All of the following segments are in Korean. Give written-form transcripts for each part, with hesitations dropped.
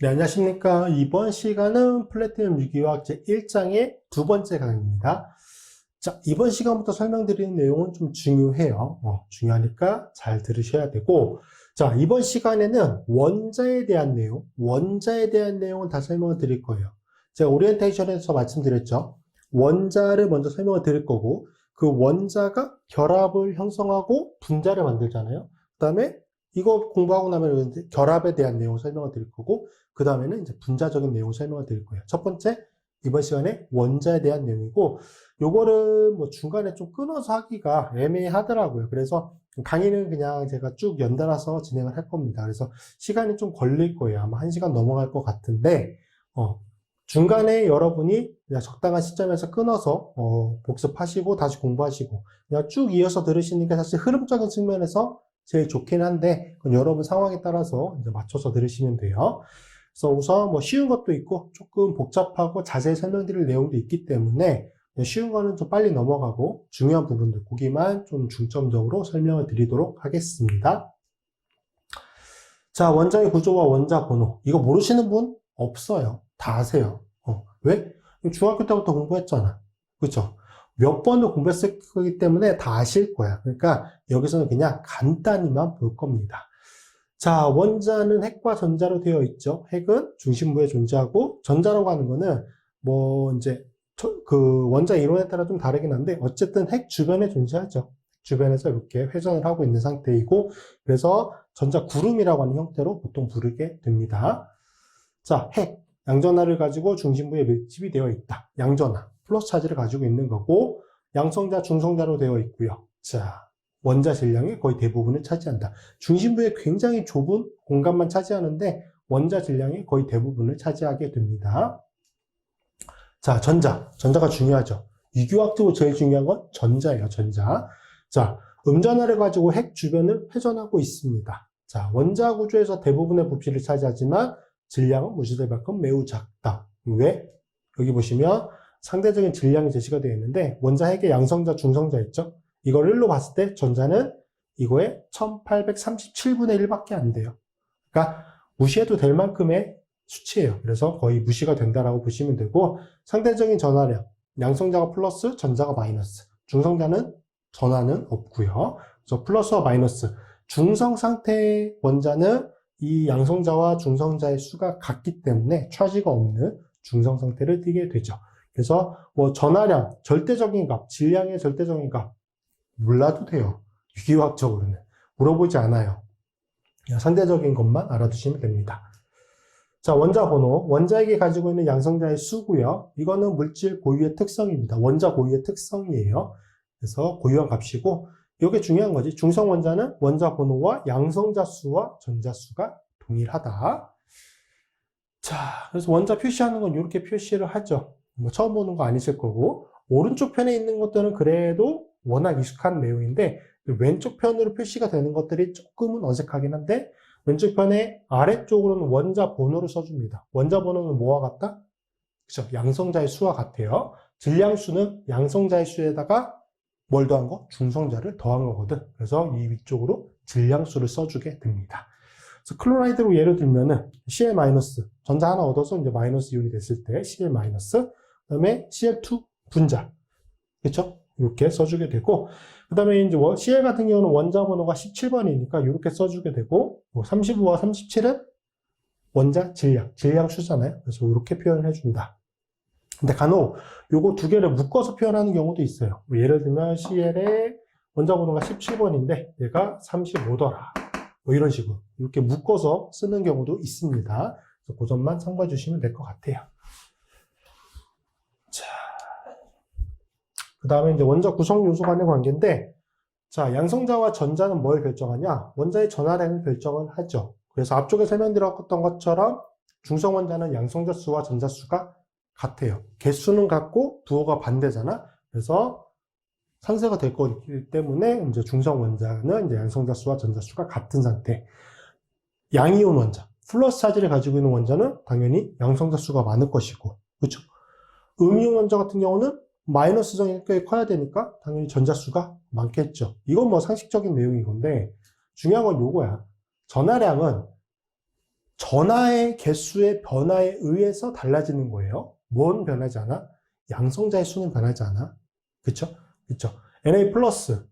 네, 안녕하십니까. 이번 시간은 플래티넘 유기화학 제1장의 두 번째 강의입니다. 자, 이번 시간부터 설명드리는 내용은 좀 중요해요. 중요하니까 잘 들으셔야 되고, 자, 이번 시간에는 원자에 대한 내용을 다 설명을 드릴 거예요. 제가 오리엔테이션에서 말씀드렸죠. 원자를 먼저 설명을 드릴 거고, 그 원자가 결합을 형성하고 분자를 만들잖아요. 그 다음에 이거 공부하고 나면 이제 결합에 대한 내용을 설명을 드릴 거고, 그 다음에는 이제 분자적인 내용을 설명을 드릴 거예요. 첫 번째, 이번 시간에 원자에 대한 내용이고, 요거를 뭐 중간에 좀 끊어서 하기가 애매하더라고요. 그래서 강의는 그냥 제가 쭉 연달아서 진행을 할 겁니다. 그래서 시간이 좀 걸릴 거예요. 아마 1시간 넘어갈 것 같은데, 중간에 여러분이 그냥 적당한 시점에서 끊어서 복습하시고 다시 공부하시고 그냥 쭉 이어서 들으시는 게 사실 흐름적인 측면에서 제일 좋긴 한데, 그건 여러분 상황에 따라서 이제 맞춰서 들으시면 돼요. 그래서 우선 뭐 쉬운 것도 있고 조금 복잡하고 자세히 설명드릴 내용도 있기 때문에 쉬운 거는 좀 빨리 넘어가고 중요한 부분들 거기만 좀 중점적으로 설명을 드리도록 하겠습니다. 자, 원자의 구조와 원자 번호. 이거 모르시는 분 없어요. 다 아세요. 왜? 중학교 때부터 공부했잖아. 그렇죠? 몇 번을 공부했을 거기 때문에 다 아실 거야. 그러니까 여기서는 그냥 간단히만 볼 겁니다. 자, 원자는 핵과 전자로 되어 있죠. 핵은 중심부에 존재하고, 전자라고 하는 거는 뭐 이제 그 원자 이론에 따라 좀 다르긴 한데 어쨌든 핵 주변에 존재하죠. 주변에서 이렇게 회전을 하고 있는 상태이고, 그래서 전자 구름이라고 하는 형태로 보통 부르게 됩니다. 자, 핵 양전하를 가지고 중심부에 밀집이 되어 있다. 양전하 플러스 차지를 가지고 있는 거고, 양성자 중성자로 되어 있고요. 자, 원자 질량의 거의 대부분을 차지한다. 중심부에 굉장히 좁은 공간만 차지하는데 원자 질량의 거의 대부분을 차지하게 됩니다. 자, 전자가 중요하죠. 유기화학적으로 제일 중요한 건 전자예요. 전자. 자, 음전하를 가지고 핵 주변을 회전하고 있습니다. 자, 원자 구조에서 대부분의 부피를 차지하지만 질량은 무시될 만큼 매우 작다. 왜? 여기 보시면 상대적인 질량이 제시가 되어 있는데 원자 핵의 양성자, 중성자 있죠? 이걸 1로 봤을 때 전자는 이거의 1837분의 1밖에 안 돼요. 그러니까 무시해도 될 만큼의 수치예요. 그래서 거의 무시가 된다라고 보시면 되고, 상대적인 전하량, 양성자가 플러스, 전자가 마이너스. 중성자는 전하는 없고요. 그래서 플러스와 마이너스. 중성 상태의 원자는 이 양성자와 중성자의 수가 같기 때문에 차지가 없는 중성 상태를 띠게 되죠. 그래서 뭐 전하량, 절대적인 값, 질량의 절대적인 값 몰라도 돼요. 유기화학적으로는 물어보지 않아요. 그냥 상대적인 것만 알아두시면 됩니다. 자, 원자 번호. 원자에게 가지고 있는 양성자의 수고요. 이거는 물질 고유의 특성입니다. 원자 고유의 특성이에요. 그래서 고유한 값이고, 이게 중요한 거지. 중성 원자는 원자 번호와 양성자 수와 전자 수가 동일하다. 자, 그래서 원자 표시하는 건 이렇게 표시를 하죠. 뭐 처음 보는 거 아니실 거고, 오른쪽 편에 있는 것들은 그래도 워낙 익숙한 내용인데, 왼쪽 편으로 표시가 되는 것들이 조금은 어색하긴 한데, 왼쪽 편의 아래쪽으로는 원자 번호를 써줍니다. 원자 번호는 뭐와 같다? 그죠? 양성자의 수와 같아요. 질량수는 양성자의 수에다가 뭘 더한 거? 중성자를 더한 거거든. 그래서 이 위쪽으로 질량수를 써주게 됩니다. 그래서 클로라이드로 예를 들면은 Cl- 전자 하나 얻어서 이제 마이너스 이온이 됐을 때 Cl-, 그다음에 Cl2 분자. 그렇죠? 이렇게 써주게 되고, 그 다음에 이제 Cl 같은 경우는 원자 번호가 17번이니까 이렇게 써주게 되고, 35와 37은 원자 질량 수잖아요. 그래서 이렇게 표현을 해준다. 근데 간혹 요거 두 개를 묶어서 표현하는 경우도 있어요. 예를 들면 Cl의 원자 번호가 17번인데 얘가 35더라. 뭐 이런 식으로 이렇게 묶어서 쓰는 경우도 있습니다. 그래서 그 점만 참고해 주시면 될 것 같아요. 자, 그 다음에 이제 원자 구성 요소 간의 관계인데, 자, 양성자와 전자는 뭘 결정하냐? 원자의 전하량을 결정을 하죠. 그래서 앞쪽에 설명드렸던 것처럼 중성 원자는 양성자 수와 전자 수가 같아요. 개수는 같고 부호가 반대잖아. 그래서 상쇄가 될 거기 때문에 이제 중성 원자는 이제 양성자 수와 전자 수가 같은 상태. 양이온 원자, 플러스 차지를 가지고 있는 원자는 당연히 양성자 수가 많을 것이고, 그렇죠? 음이온 원자 같은 경우는 마이너스정이 꽤 커야 되니까 당연히 전자수가 많겠죠. 이건 뭐 상식적인 내용인 건데, 중요한 건 요거야. 전하량은 전하의 개수의 변화에 의해서 달라지는 거예요. 뭔 변하지 않아? 양성자의 수는 변하지 않아. 그쵸? 그쵸? Na 플러스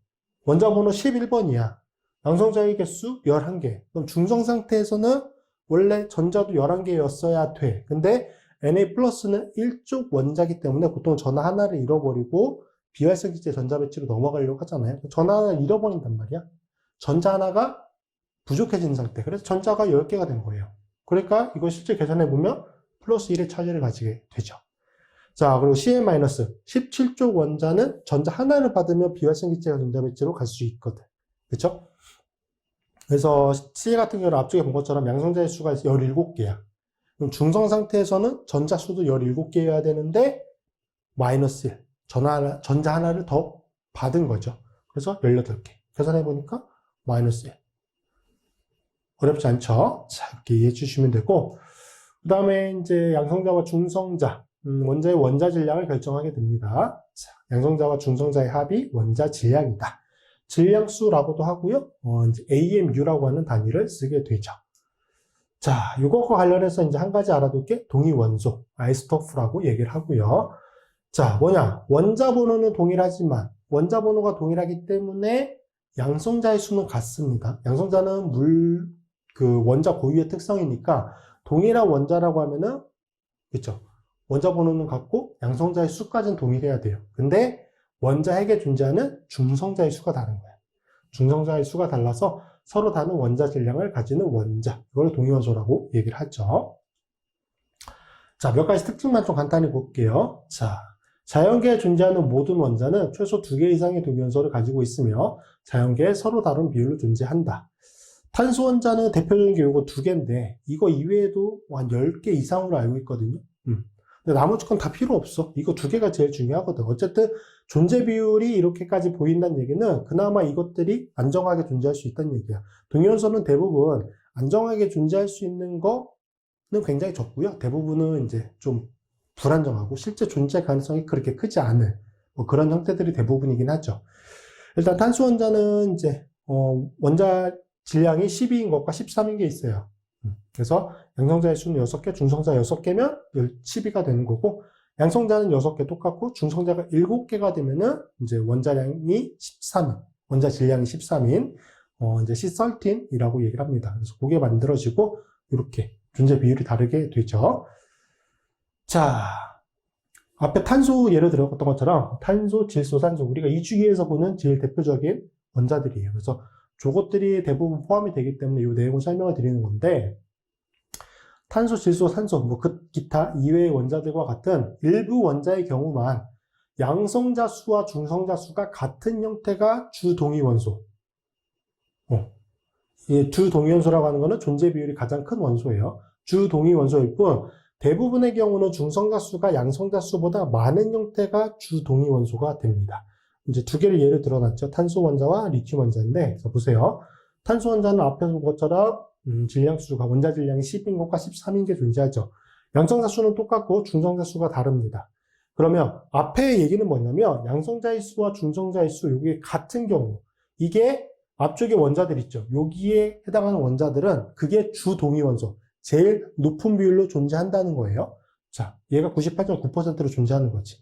원자 번호 11번이야. 양성자의 개수 11개. 그럼 중성 상태에서는 원래 전자도 11개였어야 돼. 근데 Na 플러스는 1쪽 원자이기 때문에 보통 전하 하나를 잃어버리고 비활성 기체 전자 배치로 넘어가려고 하잖아요. 전하 하나를 잃어버린단 말이야. 전자 하나가 부족해진 상태. 그래서 전자가 10개가 된 거예요. 그러니까 이거 실제 계산해보면 플러스 1의 차지를 가지게 되죠. 자, 그리고 Cn-17쪽 원자는 전자 하나를 받으면 비활성 기체가 전자 배치로 갈 수 있거든. 그쵸? 그래서 C 같은 경우는 앞쪽에 본 것처럼 양성자의 수가 17개야. 그럼 중성 상태에서는 전자 수도 17개여야 되는데 마이너스 1. 전자 하나를 더 받은 거죠. 그래서 18개. 계산해보니까 마이너스 1. 어렵지 않죠? 자, 이렇게 이해해 주시면 되고, 그 다음에 이제 양성자와 중성자, 원자의 원자 질량을 결정하게 됩니다. 자, 양성자와 중성자의 합이 원자 질량이다. 질량수라고도 하고요, 이제 AMU라고 하는 단위를 쓰게 되죠. 자, 이것과 관련해서 이제 한 가지 알아둘 게 동위원소, 아이스토프라고 얘기를 하고요. 자, 뭐냐? 원자 번호는 동일하지만, 원자 번호가 동일하기 때문에 양성자의 수는 같습니다. 양성자는 원자 고유의 특성이니까 동일한 원자라고 하면은, 그쵸? 원자 번호는 같고 양성자의 수까지는 동일해야 돼요. 근데 원자 핵에 존재하는 중성자의 수가 다른 거예요. 중성자의 수가 달라서 서로 다른 원자 질량을 가지는 원자, 이걸 동위원소라고 얘기를 하죠. 자, 몇 가지 특징만 좀 간단히 볼게요. 자, 자연계에 존재하는 모든 원자는 최소 2개 이상의 동위원소를 가지고 있으며 자연계에 서로 다른 비율로 존재한다. 탄소 원자는 대표적인 게 이거 2개인데 이거 이외에도 한 10개 이상으로 알고 있거든요. 근데 나머지 건 다 필요 없어. 이거 2개가 제일 중요하거든. 어쨌든 존재 비율이 이렇게까지 보인다는 얘기는 그나마 이것들이 안정하게 존재할 수 있다는 얘기야. 동위원소는 대부분 안정하게 존재할 수 있는 거는 굉장히 적고요. 대부분은 이제 좀 불안정하고 실제 존재 가능성이 그렇게 크지 않은 뭐 그런 형태들이 대부분이긴 하죠. 일단 탄소 원자는 이제 원자 질량이 12인 것과 13인 게 있어요. 그래서 양성자의 수는 6개, 중성자 6개면 12가 되는 거고, 양성자는 6개 똑같고, 중성자가 7개가 되면은 이제 원자량이 13인, 원자 질량이 13인, 이제 C13이라고 얘기를 합니다. 그래서 그게 만들어지고, 이렇게 존재 비율이 다르게 되죠. 자, 앞에 탄소 예를 들었던 것처럼, 탄소, 질소, 산소, 우리가 이 주기에서 보는 제일 대표적인 원자들이에요. 그래서 저것들이 대부분 포함이 되기 때문에 이 내용을 설명을 드리는 건데, 탄소, 질소, 산소, 기타 이외의 원자들과 같은 일부 원자의 경우만 양성자 수와 중성자 수가 같은 형태가 주동위원소. 이 주동위원소라고 하는 것은 존재 비율이 가장 큰 원소예요. 주동위원소일 뿐, 대부분의 경우는 중성자 수가 양성자 수보다 많은 형태가 주동위원소가 됩니다. 이제 2개를 예를 들어놨죠. 탄소 원자와 리튬 원자인데, 보세요. 탄소 원자는 앞에서 본 것처럼 질량수가 원자 질량이 10인 것과 13인 게 존재하죠. 양성자 수는 똑같고 중성자 수가 다릅니다. 그러면 앞에 얘기는 뭐냐면 양성자의 수와 중성자의 수, 이게 같은 경우, 이게 앞쪽에 원자들 있죠. 여기에 해당하는 원자들은 그게 주동위원소, 제일 높은 비율로 존재한다는 거예요. 자, 얘가 98.9%로 존재하는 거지.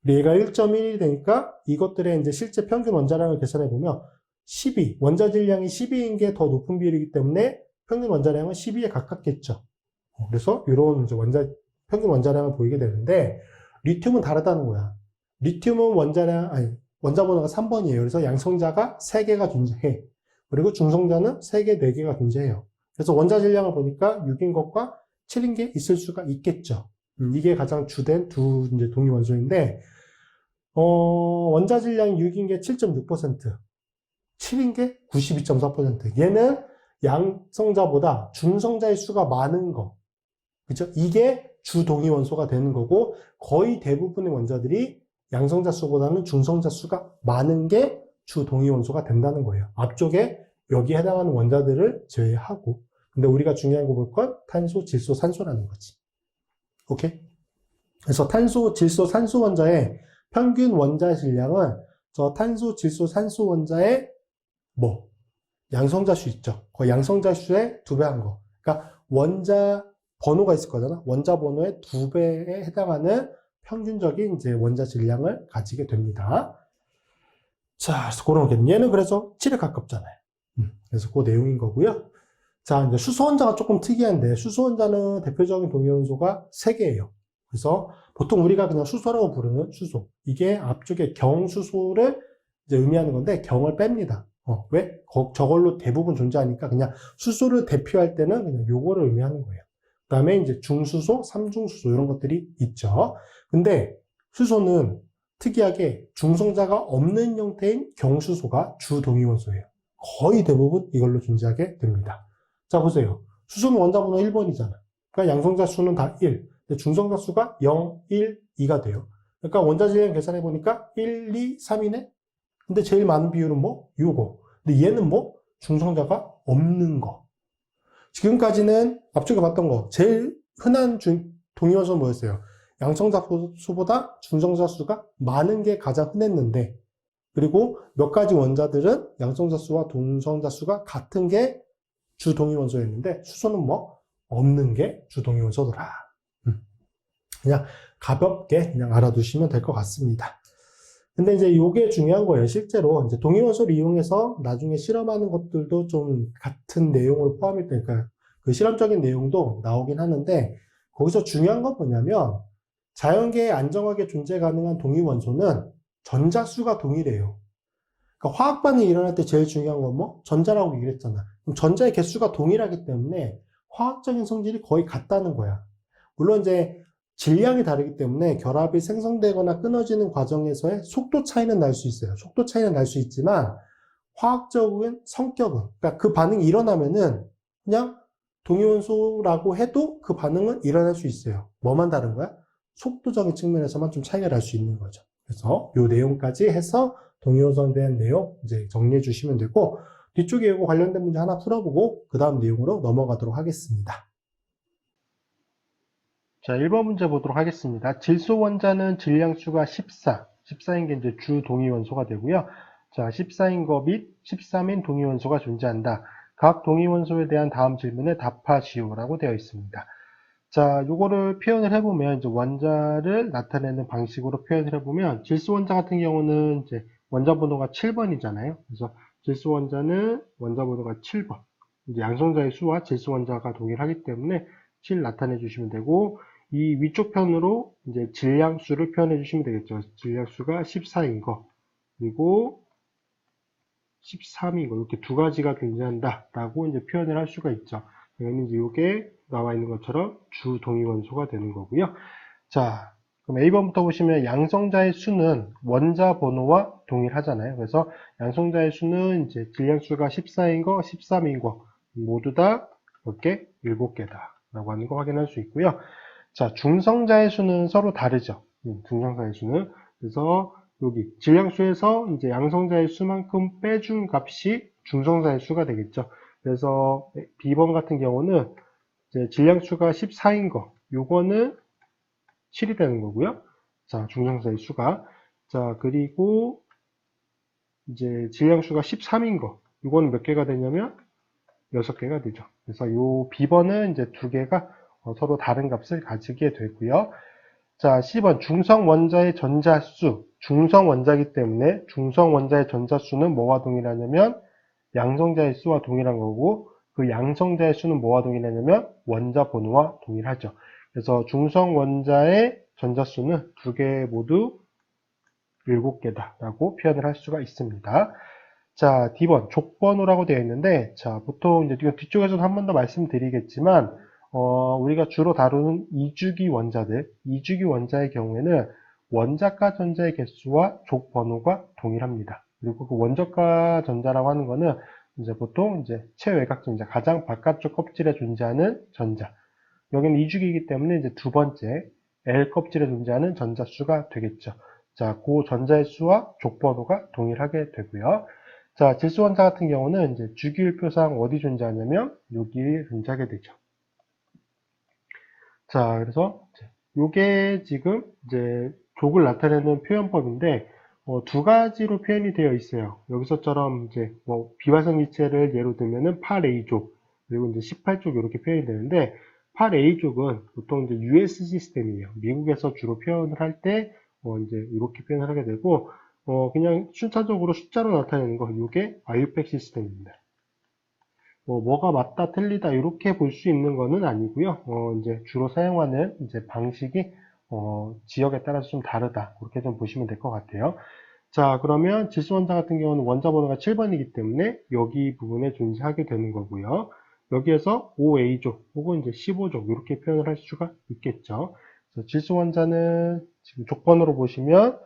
얘가 1.1이 되니까 이것들의 이제 실제 평균 원자량을 계산해보면 12, 원자 질량이 12인 게 더 높은 비율이기 때문에 평균 원자량은 12에 가깝겠죠. 그래서 이런 이제 평균 원자량을 보이게 되는데, 리튬은 다르다는 거야. 리튬은 원자 번호가 3번이에요. 그래서 양성자가 3개가 존재해. 그리고 중성자는 3개, 4개가 존재해요. 그래서 원자 질량을 보니까 6인 것과 7인 게 있을 수가 있겠죠. 이게 가장 주된 두 이제 동위원소인데, 원자 질량이 6인 게 7.6%. 7인 게 92.4%. 얘는 양성자보다 중성자의 수가 많은 거. 그죠? 이게 주동위원소가 되는 거고, 거의 대부분의 원자들이 양성자 수보다는 중성자 수가 많은 게 주동위원소가 된다는 거예요. 앞쪽에 여기에 해당하는 원자들을 제외하고. 근데 우리가 중요한 거 볼 건 탄소, 질소, 산소라는 거지. 오케이? 그래서 탄소, 질소, 산소 원자의 평균 원자 질량은 저 탄소, 질소, 산소 원자의 양성자 수 있죠. 그 양성자 수의 2배 한 거. 그러니까 원자 번호가 있을 거잖아. 원자 번호의 2배에 해당하는 평균적인 이제 원자 질량을 가지게 됩니다. 자, 그래서 그런 거겠네. 얘는 그래서 7에 가깝잖아요. 그래서 그 내용인 거고요. 자, 이제 수소원자가 조금 특이한데, 수소원자는 대표적인 동위원소가 3개예요. 그래서 보통 우리가 그냥 수소라고 부르는 수소. 이게 앞쪽에 경수소를 이제 의미하는 건데, 경을 뺍니다. 왜? 저걸로 대부분 존재하니까 그냥 수소를 대표할 때는 그냥 요거를 의미하는 거예요. 그 다음에 이제 중수소, 삼중수소 이런 것들이 있죠. 근데 수소는 특이하게 중성자가 없는 형태인 경수소가 주 동위원소예요. 거의 대부분 이걸로 존재하게 됩니다. 자, 보세요. 수소는 원자번호 1번이잖아. 그러니까 양성자 수는 다 1. 근데 중성자 수가 0, 1, 2가 돼요. 그러니까 원자 질량 계산해 보니까 1, 2, 3이네? 근데 제일 많은 비율은 뭐? 6, 5. 근데 얘는 뭐? 중성자가 없는 거. 지금까지는 앞쪽에 봤던 거, 제일 흔한 동위원소는 뭐였어요? 양성자 수보다 중성자 수가 많은 게 가장 흔했는데, 그리고 몇 가지 원자들은 양성자 수와 동성자 수가 같은 게 주동위원소였는데, 수소는 뭐? 없는 게 주동위원소더라. 그냥 가볍게 그냥 알아두시면 될 것 같습니다. 근데 이제 이게 중요한 거예요. 실제로 이제 동위원소를 이용해서 나중에 실험하는 것들도 좀 같은 내용을 포함이 되니까 그 실험적인 내용도 나오긴 하는데, 거기서 중요한 건 뭐냐면 자연계에 안정하게 존재 가능한 동위원소는 전자수가 동일해요. 그러니까 화학 반응이 일어날 때 제일 중요한 건 뭐? 전자라고 얘기를 했잖아. 그럼 전자의 개수가 동일하기 때문에 화학적인 성질이 거의 같다는 거야. 물론 이제 질량이 다르기 때문에 결합이 생성되거나 끊어지는 과정에서의 속도 차이는 날 수 있어요. 속도 차이는 날 수 있지만 화학적인 성격은, 그러니까 그 반응이 일어나면은 그냥 동위원소라고 해도 그 반응은 일어날 수 있어요. 뭐만 다른 거야? 속도적인 측면에서만 좀 차이가 날 수 있는 거죠. 그래서 이 내용까지 해서 동위원소에 대한 내용 이제 정리해 주시면 되고, 뒤쪽에 이거 관련된 문제 하나 풀어보고 그 다음 내용으로 넘어가도록 하겠습니다. 자, 1번 문제 보도록 하겠습니다. 질소 원자는 질량수가 14인 게 이제 주 동위원소가 되고요. 자, 14인 거 및 13인 동위원소가 존재한다. 각 동위원소에 대한 다음 질문에 답하시오라고 되어 있습니다. 자, 요거를 표현을 해보면 이제 원자를 나타내는 방식으로 표현을 해보면 질소 원자 같은 경우는 이제 원자 번호가 7번이잖아요. 그래서 질소 원자는 원자 번호가 7번. 이제 양성자의 수와 질소 원자가 동일하기 때문에 7 나타내 주시면 되고, 이 위쪽 편으로 이제 질량수를 표현해 주시면 되겠죠. 질량수가 14인 거, 그리고 13인 거, 이렇게 두 가지가 존재한다 라고 이제 표현을 할 수가 있죠. 그러면 이제 이게 나와 있는 것처럼 주 동위원소가 되는 거고요. 자, 그럼 A번부터 보시면 양성자의 수는 원자 번호와 동일하잖아요. 그래서 양성자의 수는 이제 질량수가 14인 거, 13인 거 모두 다 몇 개? 7개다 라고 하는 거 확인할 수 있고요. 자, 중성자의 수는 서로 다르죠. 중성자의 수는. 그래서 여기 질량수에서 이제 양성자의 수만큼 빼준 값이 중성자의 수가 되겠죠. 그래서 B번 같은 경우는 이제 질량수가 14인 거, 요거는 7이 되는 거고요. 자, 중성자의 수가. 자, 그리고 이제 질량수가 13인 거, 요거는 몇 개가 되냐면 6개가 되죠. 그래서 요 B번은 이제 2개가 서로 다른 값을 가지게 되고요. 자, C번 중성 원자의 전자수. 중성 원자이기 때문에 중성 원자의 전자수는 뭐와 동일하냐면 양성자의 수와 동일한 거고, 그 양성자의 수는 뭐와 동일하냐면 원자 번호와 동일하죠. 그래서 중성 원자의 전자수는 2개 모두 7개다 라고 표현을 할 수가 있습니다. 자, D번 족번호라고 되어 있는데, 자, 보통 이제 뒤쪽에서도 한 번 더 말씀드리겠지만, 우리가 주로 다루는 이주기 원자들, 이주기 원자의 경우에는 원자가 전자의 개수와 족번호가 동일합니다. 그리고 그 원자가 전자라고 하는 거는 이제 보통 이제 최외곽 전자, 가장 바깥쪽 껍질에 존재하는 전자. 여기는 이주기이기 때문에 이제 두 번째 L 껍질에 존재하는 전자수가 되겠죠. 자, 그 전자의 수와 족번호가 동일하게 되고요. 자, 질소원자 같은 경우는 이제 주기율표상 어디 존재하냐면 여기에 존재하게 되죠. 자, 그래서 요게 지금 이제 족을 나타내는 표현법인데 두 가지로 표현이 되어 있어요. 여기서처럼 이제 뭐 비활성기체를 예로 들면은 8A족, 그리고 이제 18족 이렇게 표현이 되는데 8A 쪽은 보통 이제 US 시스템이에요. 미국에서 주로 표현을 할 때 이제 이렇게 표현을 하게 되고 그냥 순차적으로 숫자로 나타내는 거 이게 IUPAC 시스템입니다. 뭐가 맞다 틀리다 이렇게 볼 수 있는 거는 아니고요. 이제 주로 사용하는 이제 방식이 지역에 따라서 좀 다르다. 그렇게 좀 보시면 될 것 같아요. 자, 그러면 질소원자 같은 경우는 원자 번호가 7번이기 때문에 여기 부분에 존재하게 되는 거고요. 여기에서 5A족 혹은 이제 15족 이렇게 표현을 할 수가 있겠죠. 그래서 질소원자는 지금 족번호로 보시면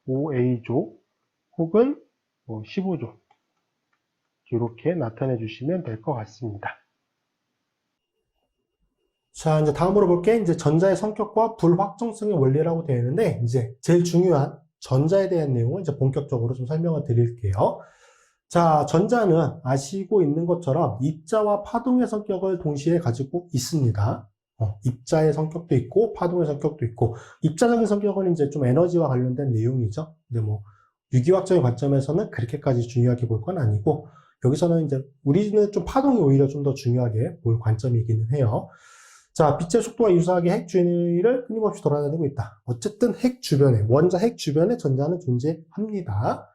5A족 혹은 15족 이렇게 나타내 주시면 될 것 같습니다. 자, 이제 다음으로 볼 게 이제 전자의 성격과 불확정성의 원리라고 되어 있는데, 이제 제일 중요한 전자에 대한 내용을 이제 본격적으로 좀 설명을 드릴게요. 자, 전자는 아시고 있는 것처럼 입자와 파동의 성격을 동시에 가지고 있습니다. 입자의 성격도 있고, 파동의 성격도 있고, 입자적인 성격은 이제 좀 에너지와 관련된 내용이죠. 근데 뭐, 유기화학적인 관점에서는 그렇게까지 중요하게 볼 건 아니고, 여기서는 이제 우리는 좀 파동이 오히려 좀 더 중요하게 볼 관점이기는 해요. 자, 빛의 속도와 유사하게 핵 주위를 끊임없이 돌아다니고 있다. 어쨌든 핵 주변에, 원자 핵 주변에 전자는 존재합니다.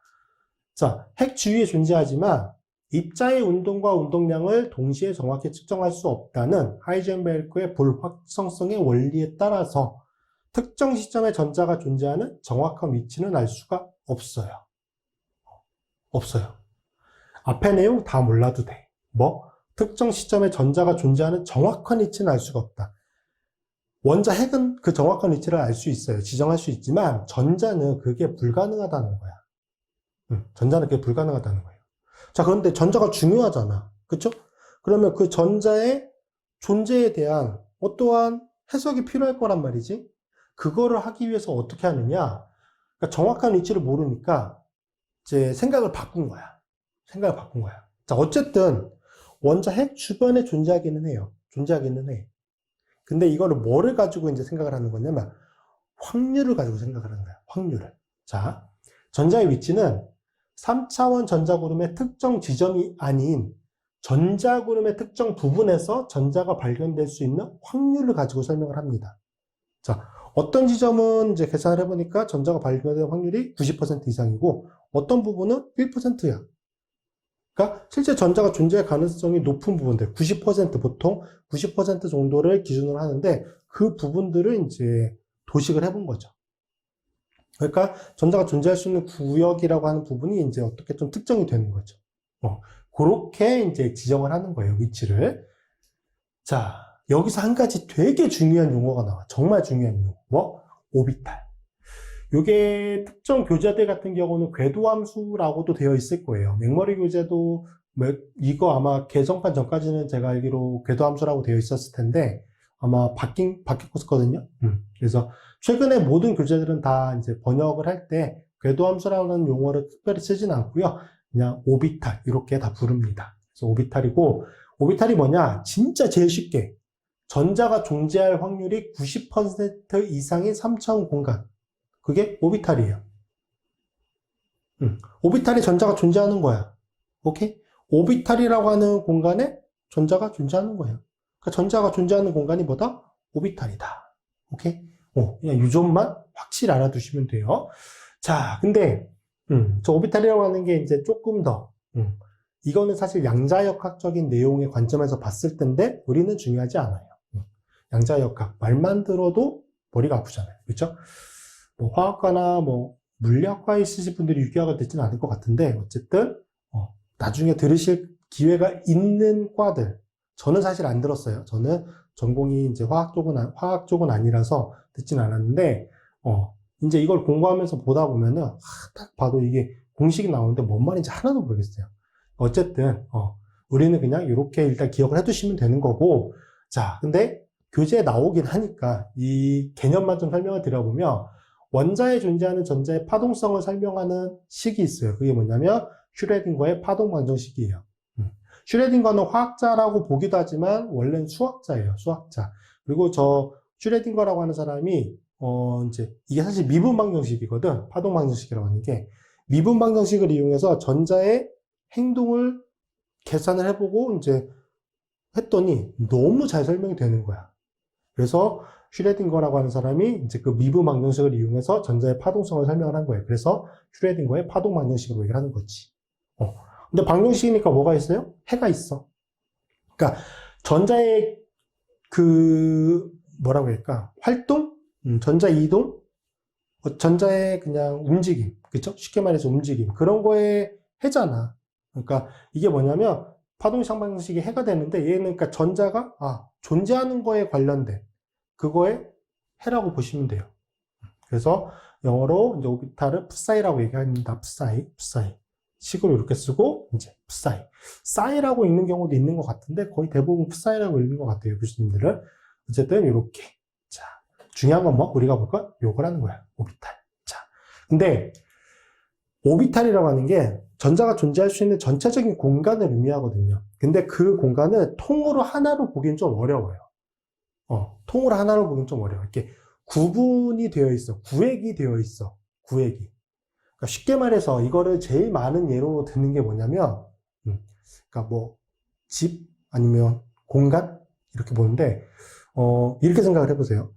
자, 핵 주위에 존재하지만 입자의 운동과 운동량을 동시에 정확히 측정할 수 없다는 하이젠베르크의 불확정성의 원리에 따라서 특정 시점에 전자가 존재하는 정확한 위치는 알 수가 없어요. 없어요. 앞에 내용 다 몰라도 돼. 특정 시점에 전자가 존재하는 정확한 위치는 알 수가 없다. 원자 핵은 그 정확한 위치를 알 수 있어요. 지정할 수 있지만 전자는 그게 불가능하다는 거야. 전자는 그게 불가능하다는 거예요. 자, 그런데 전자가 중요하잖아. 그쵸? 그러면 그 전자의 존재에 대한 어떠한 해석이 필요할 거란 말이지. 그거를 하기 위해서 어떻게 하느냐? 그러니까 정확한 위치를 모르니까 이제 생각을 바꾼 거야. 자, 어쨌든 원자 핵 주변에 존재하기는 해요. 존재하기는 해. 근데 이거를 뭐를 가지고 이제 생각을 하는 거냐면 확률을 가지고 생각을 하는 거야. 확률을. 자, 전자의 위치는 3차원 전자구름의 특정 지점이 아닌 전자구름의 특정 부분에서 전자가 발견될 수 있는 확률을 가지고 설명을 합니다. 자, 어떤 지점은 이제 계산을 해보니까 전자가 발견될 확률이 90% 이상이고 어떤 부분은 1%야. 그러니까 실제 전자가 존재할 가능성이 높은 부분들, 90% 보통 90% 정도를 기준으로 하는데 그 부분들을 이제 도식을 해본 거죠. 그러니까 전자가 존재할 수 있는 구역이라고 하는 부분이 이제 어떻게 좀 특정이 되는 거죠. 그렇게 이제 지정을 하는 거예요, 위치를. 자, 여기서 한 가지 되게 중요한 용어가 나와. 정말 중요한 용어. 오비탈. 요게 특정 교재들 같은 경우는 궤도함수라고도 되어 있을 거예요. 맥머리 교재도 이거 아마 개정판 전까지는 제가 알기로 궤도함수라고 되어 있었을 텐데 아마 바뀌었거든요. 그래서 최근에 모든 교재들은 다 이제 번역을 할 때 궤도함수라는 용어를 특별히 쓰진 않고요. 그냥 오비탈 이렇게 다 부릅니다. 그래서 오비탈이고 오비탈이 뭐냐? 진짜 제일 쉽게 전자가 존재할 확률이 90% 이상의 3차원 공간. 그게 오비탈이에요. 오비탈에 전자가 존재하는 거야. 오케이? 오비탈이라고 하는 공간에 전자가 존재하는 거예요. 그러니까 전자가 존재하는 공간이 뭐다? 오비탈이다. 오케이? 그냥 이 점만 확실히 알아두시면 돼요. 자, 근데, 저 오비탈이라고 하는 게 이제 조금 더, 이거는 사실 양자역학적인 내용의 관점에서 봤을 텐데, 우리는 중요하지 않아요. 양자역학. 말만 들어도 머리가 아프잖아요. 그렇죠? 뭐 화학과나 뭐 물리학과에 있으신 분들이 유기학을 듣지는 않을 것 같은데 어쨌든 나중에 들으실 기회가 있는 과들 저는 사실 안 들었어요. 저는 전공이 이제 화학 쪽은 아니라서 듣지는 않았는데 이제 이걸 공부하면서 보다 보면은 딱 봐도 이게 공식이 나오는데 뭔 말인지 하나도 모르겠어요. 어쨌든 우리는 그냥 이렇게 일단 기억을 해두시면 되는 거고 자 근데 교재에 나오긴 하니까 이 개념만 좀 설명을 드려보면 원자에 존재하는 전자의 파동성을 설명하는 식이 있어요. 그게 뭐냐면 슈레딩거의 파동 방정식이에요. 슈레딩거는 화학자라고 보기도 하지만 원래는 수학자예요. 수학자. 그리고 저 슈레딩거라고 하는 사람이 이제 이게 사실 미분 방정식이거든. 파동 방정식이라고 하는 게 미분 방정식을 이용해서 전자의 행동을 계산을 해보고 이제 했더니 너무 잘 설명이 되는 거야. 그래서 슈레딩거라고 하는 사람이 이제 그 미분 방정식을 이용해서 전자의 파동성을 설명을 한 거예요. 그래서 슈레딩거의 파동 방정식으로 얘기를 하는 거지. 근데 방정식이니까 뭐가 있어요? 해가 있어. 그러니까 전자의 그 뭐라고 할까? 활동, 전자 이동, 전자의 그냥 움직임, 그쵸? 쉽게 말해서 움직임 그런 거에 해잖아. 그러니까 이게 뭐냐면 파동식 방정식이 해가 되는데 얘는 그러니까 전자가 존재하는 거에 관련된 그거에 해라고 보시면 돼요. 그래서 영어로 이제 오비탈을 푸사이라고 얘기합니다. 푸사이. 식으로 이렇게 쓰고 이제 푸사이. 사이라고 읽는 경우도 있는 것 같은데 거의 대부분 푸사이라고 읽는 것 같아요. 교수님들은. 어쨌든 이렇게. 자, 중요한 건 뭐? 우리가 볼 건 요걸 하는 거야. 오비탈. 자, 근데 오비탈이라고 하는 게 전자가 존재할 수 있는 전체적인 공간을 의미하거든요. 근데 그 공간을 통으로 하나로 보기엔 좀 어려워요. 통으로 하나로 보기엔 좀 어려워. 이렇게 구분이 되어 있어. 구획이 되어 있어. 구획이. 그러니까 쉽게 말해서 이거를 제일 많은 예로 드는 게 뭐냐면, 그러니까 뭐 집 아니면 공간 이렇게 보는데 이렇게 생각을 해보세요.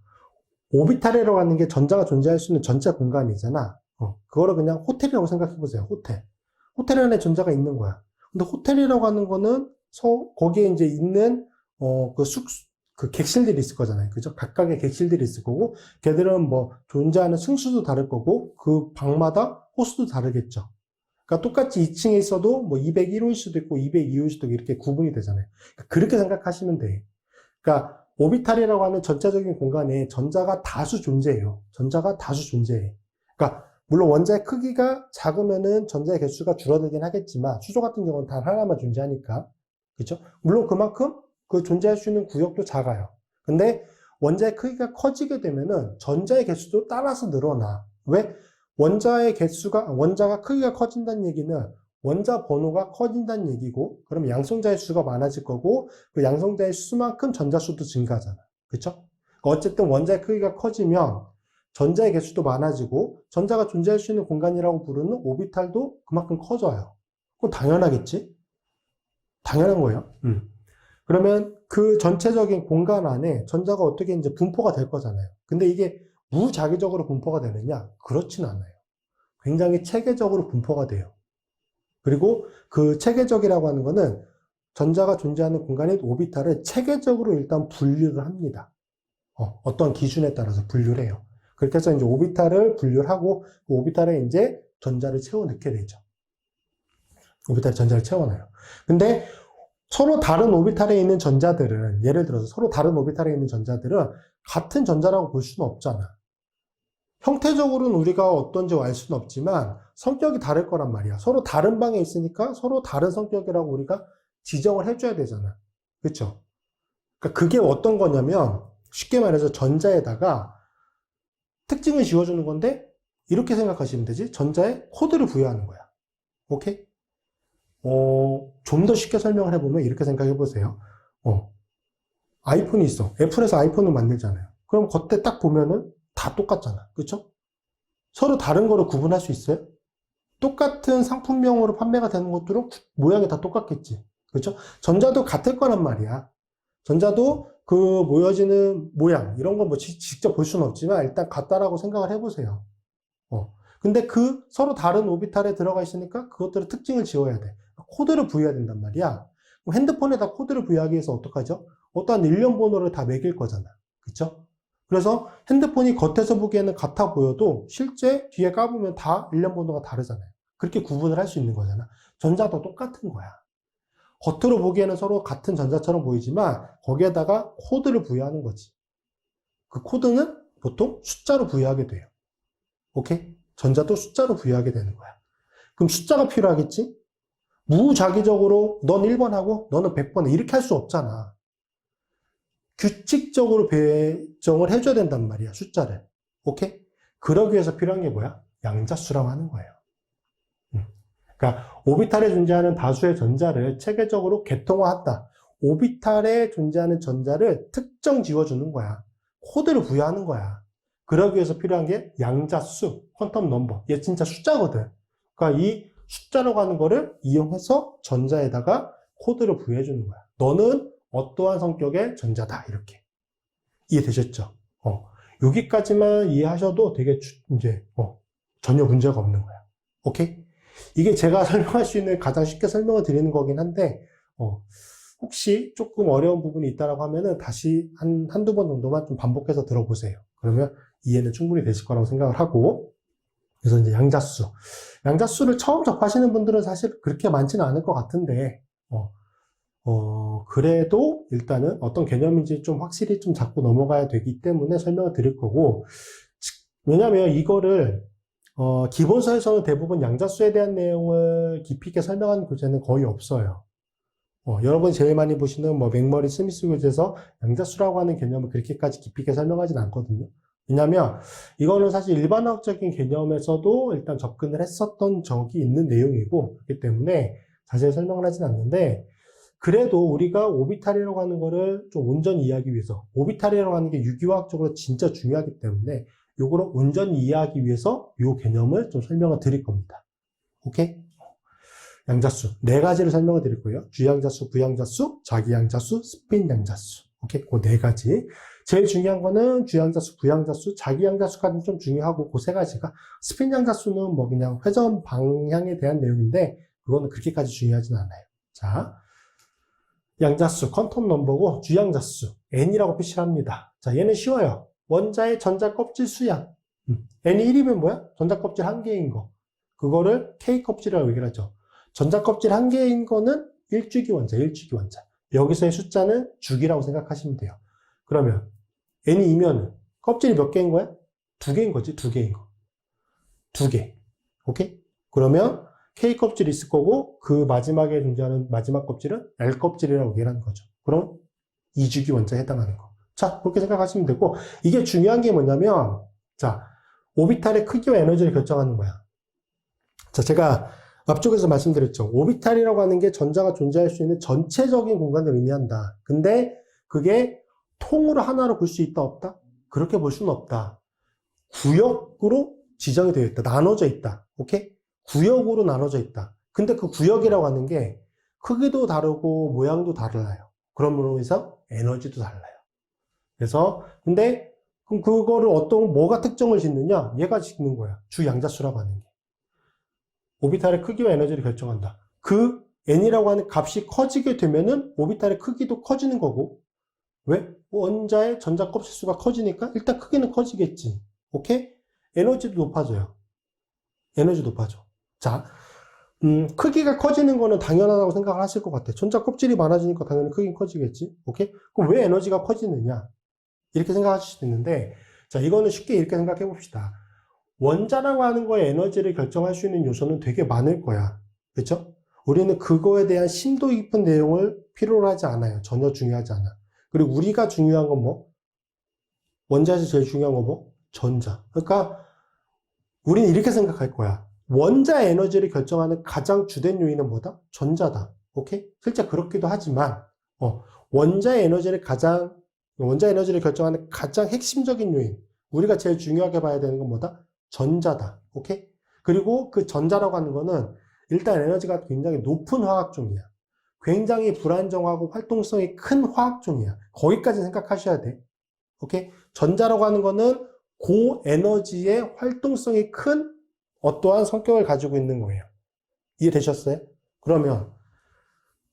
오비탈이라고 하는 게 전자가 존재할 수 있는 전체 공간이잖아. 그거를 그냥 호텔이라고 생각해보세요. 호텔 안에 전자가 있는 거야. 근데 호텔이라고 하는 거는 거기에 이제 있는 그 객실들이 있을 거잖아요. 그죠? 각각의 객실들이 있을 거고, 걔들은 뭐 존재하는 층수도 다를 거고, 그 방마다 호수도 다르겠죠. 그러니까 똑같이 2층에 있어도 뭐 201호일 수도 있고 202호일 수도 있고 이렇게 구분이 되잖아요. 그렇게 생각하시면 돼. 그러니까 오비탈이라고 하는 전체적인 공간에 전자가 다수 존재해요. 전자가 다수 존재해. 그러니까 물론 원자의 크기가 작으면은 전자의 개수가 줄어들긴 하겠지만 수소 같은 경우는 단 하나만 존재하니까. 그렇죠? 물론 그만큼 그 존재할 수 있는 구역도 작아요. 근데 원자의 크기가 커지게 되면은 전자의 개수도 따라서 늘어나. 왜? 원자가 크기가 커진다는 얘기는 원자 번호가 커진다는 얘기고, 그럼 양성자의 수가 많아질 거고, 그 양성자의 수만큼 전자 수도 증가하잖아. 그쵸? 어쨌든 원자의 크기가 커지면 전자의 개수도 많아지고, 전자가 존재할 수 있는 공간이라고 부르는 오비탈도 그만큼 커져요. 그건 당연하겠지? 당연한 거예요. 그러면 그 전체적인 공간 안에 전자가 어떻게 이제 분포가 될 거잖아요. 근데 이게 무자기적으로 분포가 되느냐? 그렇진 않아요. 굉장히 체계적으로 분포가 돼요. 그리고 그 체계적이라고 하는 거는 전자가 존재하는 공간의 오비탈을 체계적으로 일단 분류를 합니다. 어떤 기준에 따라서 분류를 해요. 그렇게 해서 이제 오비탈을 분류를 하고 그 오비탈에 이제 전자를 채워 넣게 되죠. 오비탈에 전자를 채워놔요. 근데 서로 다른 오비탈에 있는 전자들은, 예를 들어서 서로 다른 오비탈에 있는 전자들은 같은 전자라고 볼 수는 없잖아. 형태적으로는 우리가 어떤지 알 수는 없지만 성격이 다를 거란 말이야. 서로 다른 방에 있으니까 서로 다른 성격이라고 우리가 지정을 해줘야 되잖아. 그렇죠? 그러니까 그게 어떤 거냐면 쉽게 말해서 전자에다가 특징을 지어주는 건데 이렇게 생각하시면 되지. 전자에 코드를 부여하는 거야. 오케이? 좀 더 쉽게 설명을 해보면 이렇게 생각해 보세요. 아이폰이 있어. 애플에서 아이폰을 만들잖아요. 그럼 겉에 딱 보면은 다 똑같잖아. 그쵸? 서로 다른 거로 구분할 수 있어요? 똑같은 상품명으로 판매가 되는 것들은 모양이 다 똑같겠지. 그쵸? 전자도 같을 거란 말이야. 전자도 그 모여지는 모양, 이런 건 뭐 직접 볼 수는 없지만 일단 같다라고 생각을 해보세요. 근데 그 서로 다른 오비탈에 들어가 있으니까 그것들의 특징을 지어야 돼. 코드를 부여해야 된단 말이야. 그럼 핸드폰에다 코드를 부여하기 위해서 어떡하죠? 어떠한 일련 번호를 다 매길 거잖아. 그쵸? 그래서 핸드폰이 겉에서 보기에는 같아 보여도 실제 뒤에 까보면 다 일련 번호가 다르잖아요. 그렇게 구분을 할 수 있는 거잖아. 전자도 똑같은 거야. 겉으로 보기에는 서로 같은 전자처럼 보이지만 거기에다가 코드를 부여하는 거지. 그 코드는 보통 숫자로 부여하게 돼요. 오케이? 전자도 숫자로 부여하게 되는 거야. 그럼 숫자가 필요하겠지? 무자기적으로 넌 1번 하고 너는 100번 해. 이렇게 할 수 없잖아. 규칙적으로 배정을 해줘야 된단 말이야, 숫자를. 오케이? 그러기 위해서 필요한 게 뭐야? 양자수라고 하는 거예요. 그러니까 오비탈에 존재하는 다수의 전자를 체계적으로 계통화한다. 오비탈에 존재하는 전자를 특정 지어주는 거야. 코드를 부여하는 거야. 그러기 위해서 필요한 게 양자수, 퀀텀 넘버. 얘 진짜 숫자거든. 그러니까 이 숫자라고 하는 거를 이용해서 전자에다가 코드를 부여해 주는 거야. 너는 어떠한 성격의 전자다. 이렇게. 이해되셨죠? 여기까지만 이해하셔도 되게 이제 전혀 문제가 없는 거야. 오케이? 이게 제가 설명할 수 있는 가장 쉽게 설명을 드리는 거긴 한데 혹시 조금 어려운 부분이 있다라고 하면은 다시 한두 번 정도만 좀 반복해서 들어보세요. 그러면 이해는 충분히 되실 거라고 생각을 하고, 그래서 이제 양자수. 양자수를 처음 접하시는 분들은 사실 그렇게 많지는 않을 것 같은데, 그래도 일단은 어떤 개념인지 좀 확실히 좀 잡고 넘어가야 되기 때문에 설명을 드릴 거고, 왜냐면 이거를, 기본서에서는 대부분 양자수에 대한 내용을 깊이 있게 설명하는 교재는 거의 없어요. 여러분이 제일 많이 보시는 맥머리 스미스 교재에서 양자수라고 하는 개념을 그렇게까지 깊이 있게 설명하진 않거든요. 왜냐면 이거는 사실 일반학적인 개념에서도 일단 접근을 했었던 적이 있는 내용이고, 그렇기 때문에 자세히 설명을 하진 않는데, 그래도 우리가 오비탈이라고 하는 거를 좀 온전히 이해하기 위해서, 오비탈이라고 하는 게 유기화학적으로 진짜 중요하기 때문에 요거를 온전히 이해하기 위해서 요 개념을 좀 설명을 드릴 겁니다. 오케이? 양자수 네 가지를 설명을 드릴 거예요. 주양자수, 부양자수, 자기양자수, 스핀양자수. 오케이? 그 네 가지. 제일 중요한 거는 주양자수, 부양자수, 자기양자수까지는 좀 중요하고 그 세 가지가, 스핀양자수는 그냥 회전 방향에 대한 내용인데 그거는 그렇게까지 중요하진 않아요. 자, 양자수 퀀텀 넘버고, 주양자수 n이라고 표시를 합니다. 자, 얘는 쉬워요. 원자의 전자 껍질 수양. n이 1이면 뭐야? 전자 껍질 한 개인 거. 그거를 k 껍질이라고 얘기를 하죠. 전자 껍질 한 개인 거는 1주기 원자, 1주기 원자. 여기서의 숫자는 주기라고 생각하시면 돼요. 그러면 n이 2면 껍질이 몇 개인 거야? 2개인 거지, 2개인 거. 2개. 오케이? 그러면 K 껍질이 있을 거고, 그 마지막에 존재하는 마지막 껍질은 L 껍질이라고 얘기하는 거죠. 그럼 2주기 원자에 해당하는 거. 자, 그렇게 생각하시면 되고, 이게 중요한 게 뭐냐면, 자, 오비탈의 크기와 에너지를 결정하는 거야. 자, 제가 앞쪽에서 말씀드렸죠. 오비탈이라고 하는 게 전자가 존재할 수 있는 전체적인 공간을 의미한다. 근데 그게 통으로 하나로 볼 수 있다, 없다? 그렇게 볼 수는 없다. 구역으로 지정이 되어 있다. 나눠져 있다. 오케이? 구역으로 나눠져 있다. 근데 그 구역이라고 하는 게 크기도 다르고 모양도 달라요. 그러므로 해서 에너지도 달라요. 그래서 근데 그럼 그거를 뭐가 특정을 짓느냐? 얘가 짓는 거야. 주양자수라고 하는 게. 오비탈의 크기와 에너지를 결정한다. 그 n이라고 하는 값이 커지게 되면은 오비탈의 크기도 커지는 거고, 왜? 원자의 전자 껍질수가 커지니까 일단 크기는 커지겠지. 오케이? 에너지도 높아져요. 에너지 높아져. 자, 크기가 커지는 거는 당연하다고 생각을 하실 것 같아. 전자 껍질이 많아지니까 당연히 크기는 커지겠지. 오케이? 그럼 왜 에너지가 커지느냐? 이렇게 생각하실 수도 있는데, 자, 이거는 쉽게 이렇게 생각해 봅시다. 원자라고 하는 거에 에너지를 결정할 수 있는 요소는 되게 많을 거야. 그렇죠? 우리는 그거에 대한 심도 깊은 내용을 필요로 하지 않아요. 전혀 중요하지 않아. 그리고 우리가 중요한 건 뭐? 원자에서 제일 중요한 건 뭐? 전자. 그러니까 우리는 이렇게 생각할 거야. 원자의 에너지를 결정하는 가장 주된 요인은 뭐다? 전자다. 오케이? 실제 그렇기도 하지만 원자의 에너지를 결정하는 가장 핵심적인 요인, 우리가 제일 중요하게 봐야 되는 건 뭐다? 전자다. 오케이? 그리고 그 전자라고 하는 거는 일단 에너지가 굉장히 높은 화학종이야. 굉장히 불안정하고 활동성이 큰 화학종이야. 거기까지 생각하셔야 돼. 오케이? 전자라고 하는 거는 고에너지의 활동성이 큰 어떠한 성격을 가지고 있는 거예요. 이해되셨어요? 그러면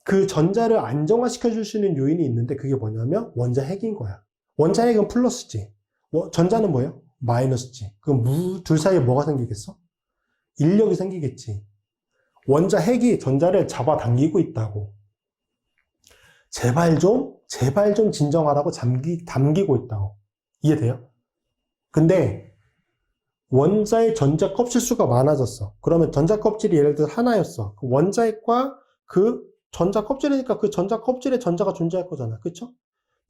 그 전자를 안정화시켜 줄 수 있는 요인이 있는데 그게 뭐냐면 원자 핵인 거야. 원자 핵은 플러스지. 전자는 뭐예요? 마이너스지. 그럼 둘 사이에 뭐가 생기겠어? 인력이 생기겠지. 원자 핵이 전자를 잡아당기고 있다고. 제발 좀 진정하라고 담기고 있다고. 이해돼요? 근데 원자의 전자 껍질수가 많아졌어. 그러면 전자 껍질이 예를 들어 하나였어. 그 원자핵과 그 전자 껍질이니까 그 전자 껍질에 전자가 존재할 거잖아. 그쵸?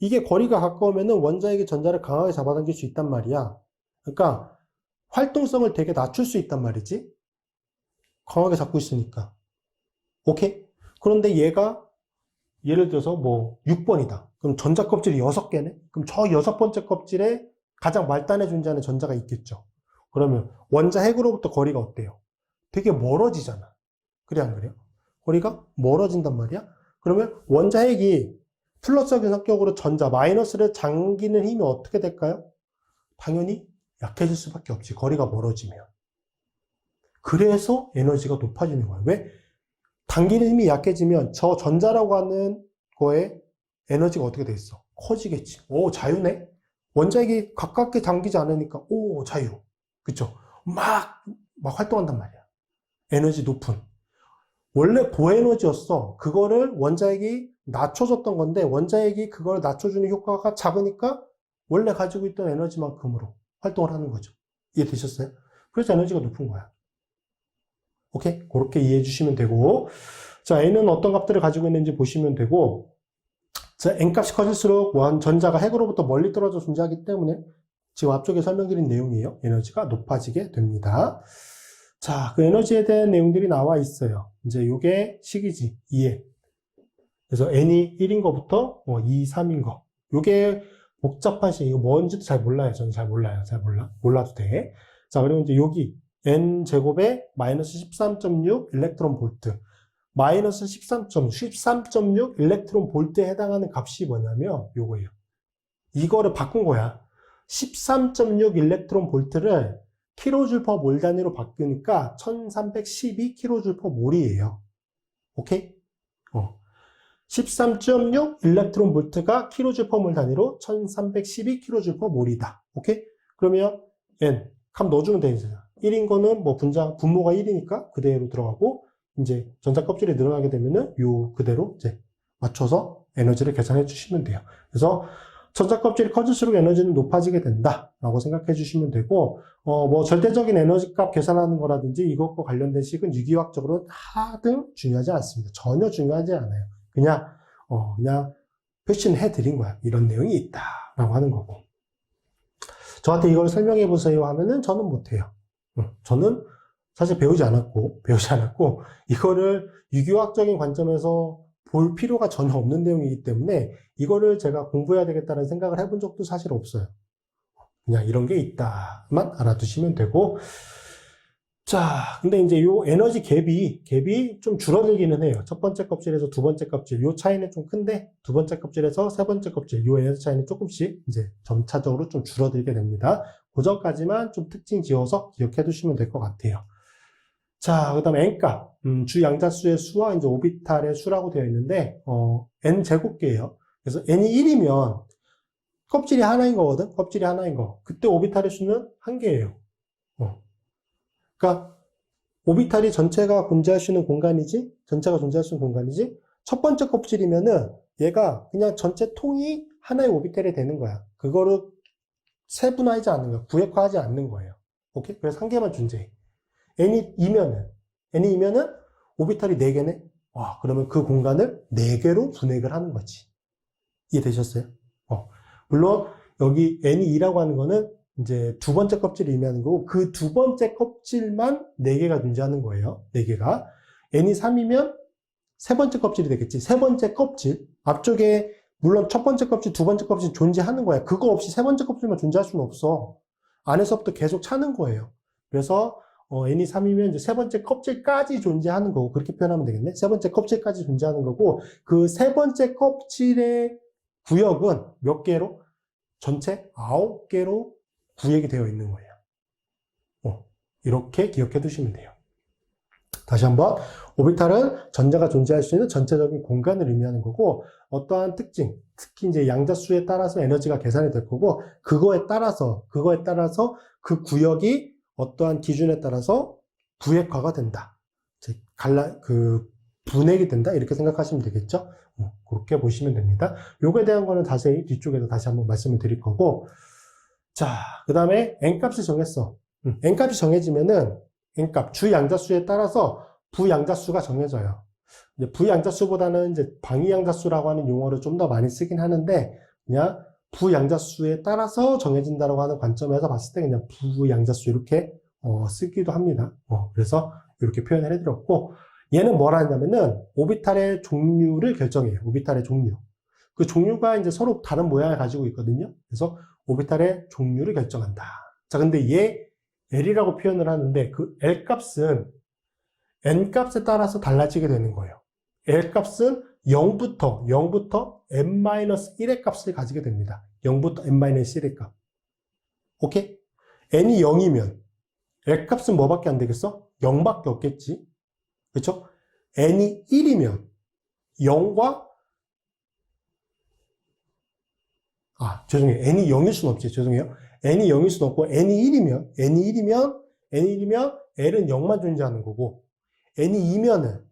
이게 거리가 가까우면은 원자핵이 전자를 강하게 잡아당길 수 있단 말이야. 그러니까 활동성을 되게 낮출 수 있단 말이지. 강하게 잡고 있으니까. 오케이? 그런데 얘가 예를 들어서 6번이다. 그럼 전자 껍질이 6개네? 그럼 저 6번째 껍질에 가장 말단에 존재하는 전자가 있겠죠. 그러면 원자 핵으로부터 거리가 어때요? 되게 멀어지잖아. 그래 안 그래요? 거리가 멀어진단 말이야. 그러면 원자핵이 플러스적인 성격으로 전자, 마이너스를 당기는 힘이 어떻게 될까요? 당연히 약해질 수밖에 없지. 거리가 멀어지면. 그래서 에너지가 높아지는 거예요. 왜? 당기는 힘이 약해지면 저 전자라고 하는 거에 에너지가 어떻게 돼 있어? 커지겠지. 오, 자유네? 원자핵이 가깝게 당기지 않으니까, 오, 자유. 그쵸? 막 활동한단 말이야. 에너지 높은. 원래 고에너지였어. 그거를 원자핵이 낮춰줬던 건데, 원자핵이 그걸 낮춰주는 효과가 작으니까, 원래 가지고 있던 에너지만큼으로 활동을 하는 거죠. 이해되셨어요? 그래서 에너지가 높은 거야. 오케이? 그렇게 이해해 주시면 되고, 자, N은 어떤 값들을 가지고 있는지 보시면 되고, 자, N값이 커질수록 전자가 핵으로부터 멀리 떨어져 존재하기 때문에 지금 앞쪽에 설명드린 내용이에요. 에너지가 높아지게 됩니다. 자, 그 에너지에 대한 내용들이 나와 있어요. 이제 이게 식이지, 2에. 그래서 N이 1인 거부터 2, 3인 거. 이게 복잡한 식, 이거 뭔지도 잘 몰라요. 저는 잘 몰라요. 잘 몰라. 몰라도 돼. 자, 그리고 이제 여기 N제곱에 마이너스 13.6 일렉트론 볼트. 마이너스 13.6 일렉트론 볼트에 해당하는 값이 뭐냐면 요거예요. 이거를 바꾼 거야. 13.6 일렉트론 볼트를 킬로줄 퍼 몰 단위로 바꾸니까 1312 킬로줄 퍼 몰이에요. 오케이? 13.6 일렉트론 볼트가 킬로줄 퍼 몰 단위로 1312 킬로줄 퍼 몰이다. 오케이? 그러면 N 값 넣어주면 되잖아. 1인 거는 뭐 분모가 1이니까 그대로 들어가고, 이제 전자 껍질이 늘어나게 되면은 요 그대로 이제 맞춰서 에너지를 계산해 주시면 돼요. 그래서 전자 껍질이 커질수록 에너지는 높아지게 된다라고 생각해 주시면 되고, 뭐 절대적인 에너지 값 계산하는 거라든지 이것과 관련된 식은 유기화학적으로 하등 중요하지 않습니다. 전혀 중요하지 않아요. 그냥 표시는 해드린 거야. 이런 내용이 있다라고 하는 거고. 저한테 이걸 설명해 보세요 하면은 저는 못해요. 저는 사실 배우지 않았고, 이거를 유기화학적인 관점에서 볼 필요가 전혀 없는 내용이기 때문에 이거를 제가 공부해야 되겠다는 생각을 해본 적도 사실 없어요. 그냥 이런 게 있다만 알아두시면 되고, 자, 근데 이제 요 에너지 갭이 좀 줄어들기는 해요. 첫 번째 껍질에서 두 번째 껍질, 요 차이는 좀 큰데, 두 번째 껍질에서 세 번째 껍질, 요 에너지 차이는 조금씩 이제 점차적으로 좀 줄어들게 됩니다. 그 전까지만 좀 특징 지어서 기억해 두시면 될 것 같아요. 자, 그 다음에 N값, 주 양자수의 수와 이제 오비탈의 수라고 되어 있는데, N 제곱계예요. 그래서 N이 1이면 껍질이 하나인 거거든? 껍질이 하나인 거. 그때 오비탈의 수는 한 개예요. 그러니까 오비탈이 전체가 존재할 수 있는 공간이지? 전체가 존재할 수 있는 공간이지? 첫 번째 껍질이면은 얘가 그냥 전체 통이 하나의 오비탈이 되는 거야. 그거를 세분화하지 않는 거야. 구획화하지 않는 거예요. 오케이? 그래서 한 개만 존재해. N이 2면은 오비탈이 4개네? 와, 그러면 그 공간을 4개로 분획을 하는 거지. 이해되셨어요? 물론 여기 N이 2라고 하는 거는 이제 두 번째 껍질을 의미하는 거고, 그 두 번째 껍질만 4개가 존재하는 거예요. 4개가. N이 3이면 세 번째 껍질이 되겠지. 세 번째 껍질. 앞쪽에 물론 첫 번째 껍질, 두 번째 껍질 존재하는 거야. 그거 없이 세 번째 껍질만 존재할 수는 없어. 안에서부터 계속 차는 거예요. 그래서 N이 3이면 이제 세 번째 껍질까지 존재하는 거고, 그렇게 표현하면 되겠네. 세 번째 껍질까지 존재하는 거고, 그 세 번째 껍질의 구역은 몇 개로? 전체 9개로 구획이 되어 있는 거예요. 이렇게 기억해 두시면 돼요. 다시 한번, 오비탈은 전자가 존재할 수 있는 전체적인 공간을 의미하는 거고, 어떠한 특징, 특히 이제 양자수에 따라서 에너지가 계산이 될 거고, 그거에 따라서 그 구역이 어떠한 기준에 따라서 구획화가 된다. 분해가 된다. 이렇게 생각하시면 되겠죠? 그렇게 보시면 됩니다. 요거에 대한 거는 자세히 뒤쪽에서 다시 한번 말씀을 드릴 거고, 자, 그 다음에 N값을 정했어. N값이 정해지면은, N값, 주 양자수에 따라서 부양자수가 정해져요. 이제 부양자수보다는 이제 방위양자수라고 하는 용어를 좀 더 많이 쓰긴 하는데, 그냥 부양자수에 따라서 정해진다고 하는 관점에서 봤을 때 그냥 부양자수 이렇게 쓰기도 합니다. 그래서 이렇게 표현을 해드렸고, 얘는 뭘 하냐면은 오비탈의 종류를 결정해요. 오비탈의 종류. 그 종류가 이제 서로 다른 모양을 가지고 있거든요. 그래서 오비탈의 종류를 결정한다. 자, 근데 얘 L이라고 표현을 하는데 그 L 값은 N 값에 따라서 달라지게 되는 거예요. L 값은 0부터 n-1의 값을 가지게 됩니다. 0부터 n-1의 값. 오케이? n이 0이면 L 값은 뭐밖에 안 되겠어? 0밖에 없겠지. 그렇죠? n이 1이면 0과 죄송해요. n이 0일 수는 없지. 죄송해요. n이 0일 수는 없고 n이 1이면 L은 0만 존재하는 거고 n이 2면은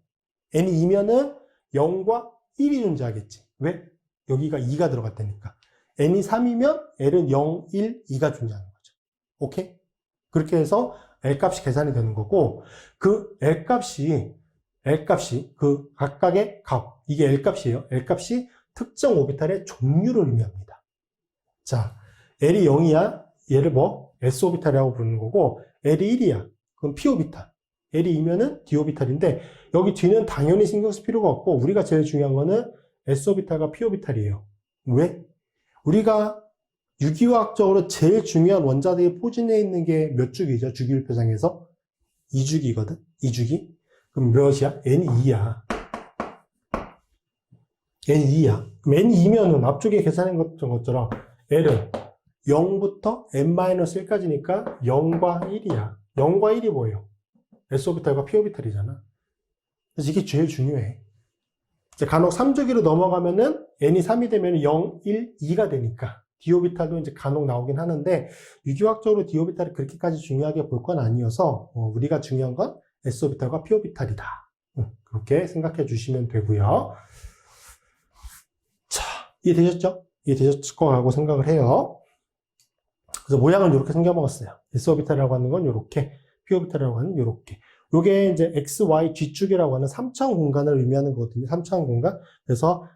0과 1이 존재하겠지. 왜? 여기가 2가 들어갔다니까. n이 3이면 L은 0, 1, 2가 존재하는 거죠. 오케이? 그렇게 해서 L값이 계산이 되는 거고, 그 L값이 그 각각의 값, 이게 L값이에요. L값이 특정 오비탈의 종류를 의미합니다. 자, L이 0이야. 얘를 S오비탈이라고 부르는 거고, L이 1이야. 그럼 P오비탈. L이 2면은 D오비탈인데, 여기 뒤는 당연히 신경 쓸 필요가 없고, 우리가 제일 중요한 거는 S오비탈과 P오비탈이에요. 왜? 우리가 유기화학적으로 제일 중요한 원자들이 포진해 있는 게 몇 주기죠? 주기율표상에서? 2주기거든? 2주기? 그럼 몇이야? N2야. N2야. 그럼 N2면은 앞쪽에 계산한 것처럼 L은 0부터 n-1까지니까 0과 1이야. 0과 1이 뭐예요? S오비탈과 P오비탈이잖아. 그래서 이게 제일 중요해. 이제 간혹 3주기로 넘어가면은 n이 3이 되면 0, 1, 2가 되니까 D오비탈도 이제 간혹 나오긴 하는데 유기화학적으로 D오비탈이 그렇게까지 중요하게 볼 건 아니어서 우리가 중요한 건 S오비탈과 P오비탈이다. 그렇게 생각해 주시면 되고요. 자, 이해되셨죠? 이해되셨을 거라고 생각을 해요. 그래서 모양을 이렇게 생겨먹었어요. S오비탈이라고 하는 건 이렇게, P오비탈이라고 하는 이렇게. 요게 이제 X, Y, G축이라고 하는 3차원 공간을 의미하는 거거든요. 3차원 공간. 그래서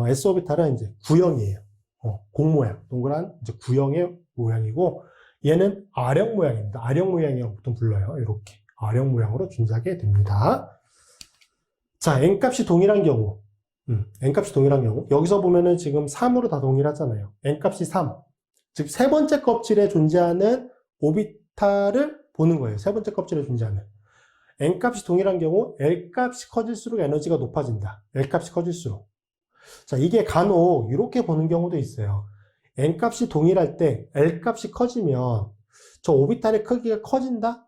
S오비탈은 이제 구형이에요. 공 모양, 동그란 이제 구형의 모양이고, 얘는 R형 모양입니다. R형 모양이라고 보통 불러요. 이렇게 R형 모양으로 존재하게 됩니다. 자, N값이 동일한 경우, N값이 동일한 경우, 여기서 보면은 지금 3으로 다 동일하잖아요. N값이 3, 즉 세 번째 껍질에 존재하는 오비탈을 보는 거예요. 세 번째 껍질에 존재하는. N값이 동일한 경우 L값이 커질수록 에너지가 높아진다. L값이 커질수록. 자, 이게 간혹 이렇게 보는 경우도 있어요. N값이 동일할 때 L값이 커지면 저 오비탈의 크기가 커진다?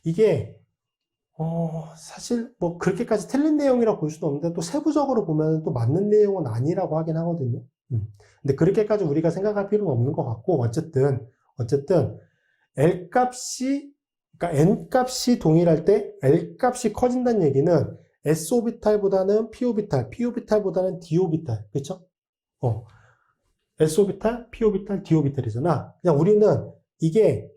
이게 사실 뭐 그렇게까지 틀린 내용이라고 볼 수도 없는데 또 세부적으로 보면 또 맞는 내용은 아니라고 하긴 하거든요. 근데 그렇게까지 우리가 생각할 필요는 없는 것 같고 어쨌든 L값이 그러니까 N값이 동일할 때 L값이 커진다는 얘기는 S오비탈보다는 P오비탈, P오비탈보다는 D오비탈, 그렇죠? S오비탈, P오비탈, D오비탈이잖아. 그냥 우리는 이게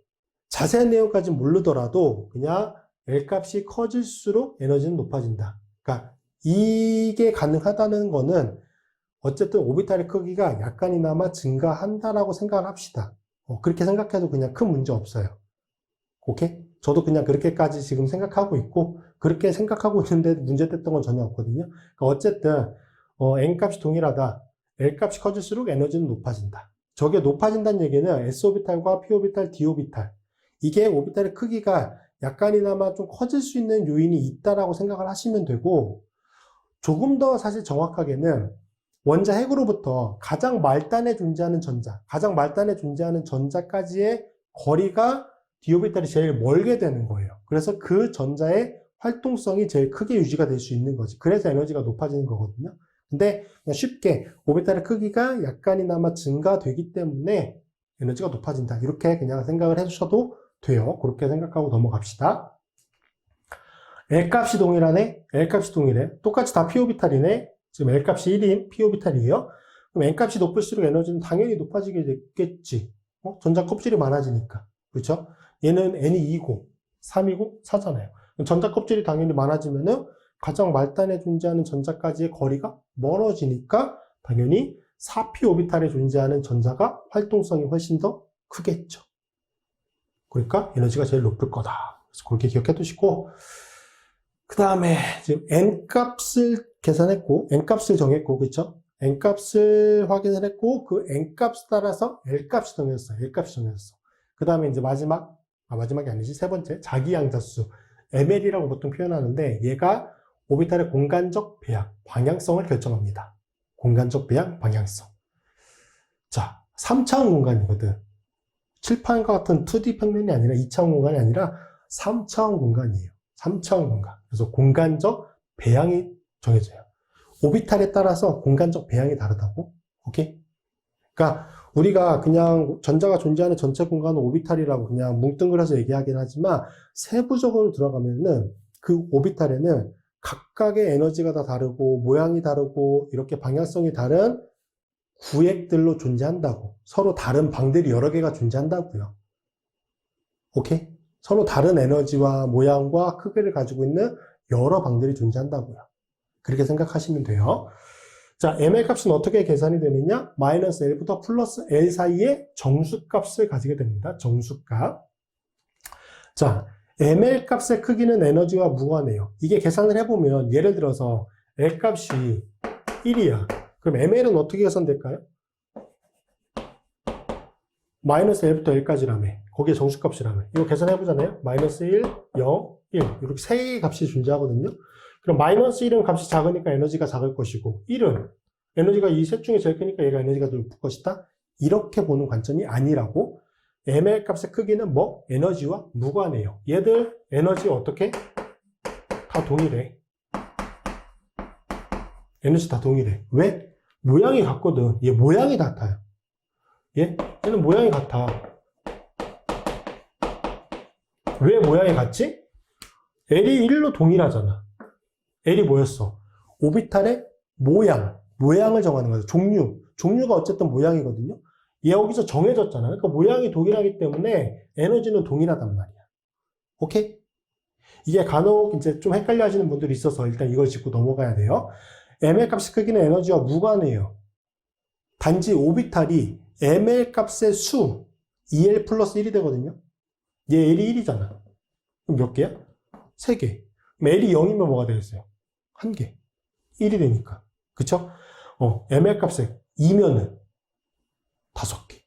자세한 내용까지 모르더라도 그냥 L값이 커질수록 에너지는 높아진다. 그러니까 이게 가능하다는 거는 어쨌든 오비탈의 크기가 약간이나마 증가한다라고 생각을 합시다. 그렇게 생각해도 그냥 큰 문제 없어요. 오케이? 저도 그냥 그렇게까지 지금 생각하고 있고 그렇게 생각하고 있는데 문제됐던 건 전혀 없거든요. 그러니까 어쨌든 N값이 동일하다. L값이 커질수록 에너지는 높아진다. 저게 높아진다는 얘기는 S오비탈과 P오비탈, D오비탈 이게 오비탈의 크기가 약간이나마 좀 커질 수 있는 요인이 있다라고 생각을 하시면 되고 조금 더 사실 정확하게는 원자 핵으로부터 가장 말단에 존재하는 전자까지의 거리가 D오비탈이 제일 멀게 되는 거예요. 그래서 그 전자의 활동성이 제일 크게 유지가 될 수 있는 거지. 그래서 에너지가 높아지는 거거든요. 근데 그냥 쉽게 오비탈의 크기가 약간이나마 증가되기 때문에 에너지가 높아진다. 이렇게 그냥 생각을 해주셔도 돼요. 그렇게 생각하고 넘어갑시다. L값이 동일하네? L값이 동일해. 똑같이 다 P오비탈이네? 지금 L값이 1인 P오비탈이에요. 그럼 N값이 높을수록 에너지는 당연히 높아지게 됐겠지. 전자 껍질이 많아지니까. 그렇죠? 얘는 N이 2고, 3이고, 4잖아요. 전자 껍질이 당연히 많아지면은 가장 말단에 존재하는 전자까지의 거리가 멀어지니까 당연히 4p 오비탈에 존재하는 전자가 활동성이 훨씬 더 크겠죠. 그러니까 에너지가 제일 높을 거다. 그래서 그렇게 기억해 두시고, 그 다음에 지금 N값을 계산했고, N값을 정했고, 그쵸? N값을 확인을 했고, 그 N값 따라서 L값이 정해졌어요. L값이 정해졌어. 그 다음에 이제 마지막이 아니지, 세 번째, 자기양자수. ML이라고 보통 표현하는데, 얘가 오비탈의 공간적 배양, 방향성을 결정합니다. 공간적 배양, 방향성. 자, 3차원 공간이거든. 칠판과 같은 2D 평면이 아니라 2차원 공간이 아니라 3차원 공간이에요. 3차원 공간. 그래서 공간적 배양이 정해져요. 오비탈에 따라서 공간적 배양이 다르다고? 오케이? 그러니까 우리가 그냥 전자가 존재하는 전체 공간은 오비탈이라고 그냥 뭉뚱그려서 얘기하긴 하지만 세부적으로 들어가면은 그 오비탈에는 각각의 에너지가 다 다르고 모양이 다르고 이렇게 방향성이 다른 구획들로 존재한다고. 서로 다른 방들이 여러 개가 존재한다고요. 오케이? 서로 다른 에너지와 모양과 크기를 가지고 있는 여러 방들이 존재한다고요. 그렇게 생각하시면 돼요. 자, ml 값은 어떻게 계산이 되느냐? 마이너스 L부터 플러스 L 사이에 정수값을 가지게 됩니다. 정수값. 자, ml 값의 크기는 에너지와 무관해요. 이게 계산을 해보면 예를 들어서 L 값이 1이야. 그럼 ml은 어떻게 계산될까요? 마이너스 L부터 L까지라며. 거기에 정수값이라며. 이거 계산해보잖아요. 마이너스 1, 0, 1. 이렇게 세 개의 값이 존재하거든요. 그럼 마이너스 1은 값이 작으니까 에너지가 작을 것이고 1은 에너지가 이 셋 중에 제일 크니까 얘가 에너지가 더 높을 것이다. 이렇게 보는 관점이 아니라고. ml 값의 크기는 뭐? 에너지와 무관해요. 얘들 에너지 어떻게? 다 동일해. 에너지 다 동일해. 왜? 모양이 같거든. 얘 모양이 같아요. 얘는 모양이 같아. 왜 모양이 같지? L이 1로 동일하잖아. L이 뭐였어? 오비탈의 모양을 정하는 거죠. 종류가 어쨌든 모양이거든요. 얘 여기서 정해졌잖아. 그러니까 모양이 동일하기 때문에 에너지는 동일하단 말이야. 오케이? 이게 간혹 이제 좀 헷갈려 하시는 분들이 있어서 일단 이걸 짚고 넘어가야 돼요. ml 값의 크기는 에너지와 무관해요. 단지 오비탈이 ml 값의 수 2L 플러스 1이 되거든요. 얘 L이 1이잖아. 그럼 몇 개야? 3개. 그럼 L이 0이면 뭐가 되겠어요? 1개. 1이 되니까. 그쵸? ml 값에 2면은 5개.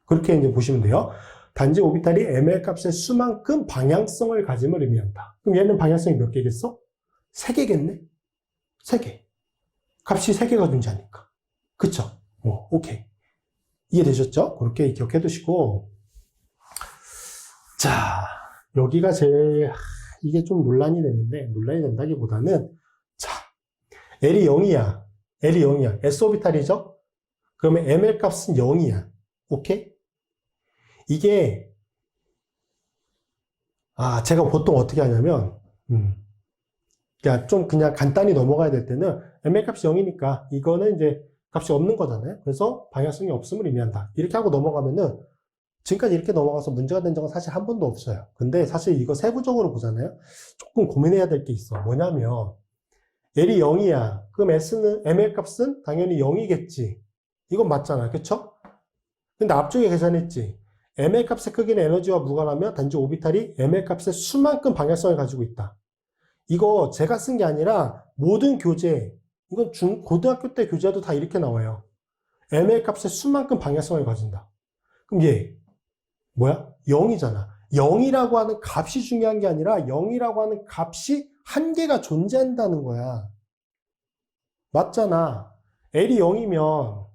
그렇게 이제 보시면 돼요. 단지 오비탈이 ml 값의 수만큼 방향성을 가짐을 의미한다. 그럼 얘는 방향성이 몇 개겠어? 3개겠네? 3개. 값이 3개가 존재하니까. 그쵸? 오케이. 이해되셨죠? 그렇게 기억해 두시고. 자, 여기가 제일, 이게 좀 논란이 된다기보다는, 자, L이 0이야. L이 0이야. S오비탈이죠? 그러면 ml 값은 0이야. 오케이? 이게, 제가 보통 어떻게 하냐면, 좀 그냥 간단히 넘어가야 될 때는, ml 값이 0이니까, 이거는 이제 값이 없는 거잖아요. 그래서 방향성이 없음을 의미한다. 이렇게 하고 넘어가면은, 지금까지 이렇게 넘어가서 문제가 된 적은 사실 한 번도 없어요. 근데 사실 이거 세부적으로 보잖아요. 조금 고민해야 될 게 있어. 뭐냐면, L이 0이야. 그럼 ml 값은 당연히 0이겠지. 이건 맞잖아. 그쵸? 근데 앞쪽에 계산했지. ml 값의 크기는 에너지와 무관하며 단지 오비탈이 ml 값의 수만큼 방향성을 가지고 있다. 이거 제가 쓴 게 아니라 모든 교재, 이건 고등학교 때 교재도 다 이렇게 나와요. ml 값의 수만큼 방향성을 가진다. 그럼 얘 뭐야? 0이잖아. 0이라고 하는 값이 중요한 게 아니라 0이라고 하는 값이 한 개가 존재한다는 거야. 맞잖아. L이 0이면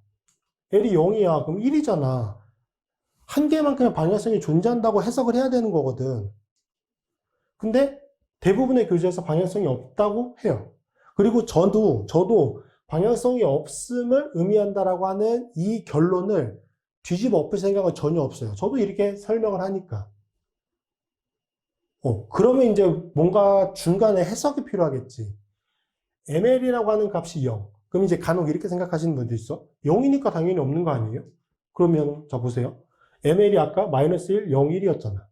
L이 0이야. 그럼 1이잖아. 한 개만큼의 방향성이 존재한다고 해석을 해야 되는 거거든. 근데 대부분의 교재에서 방향성이 없다고 해요. 그리고 저도 방향성이 없음을 의미한다라고 하는 이 결론을 뒤집어 엎을 생각은 전혀 없어요. 저도 이렇게 설명을 하니까. 그러면 이제 뭔가 중간에 해석이 필요하겠지. ml이라고 하는 값이 0. 그럼 이제 간혹 이렇게 생각하시는 분도 있어. 0이니까 당연히 없는 거 아니에요? 그러면 자 보세요. ml이 아까 마이너스 1, 0, 1이었잖아.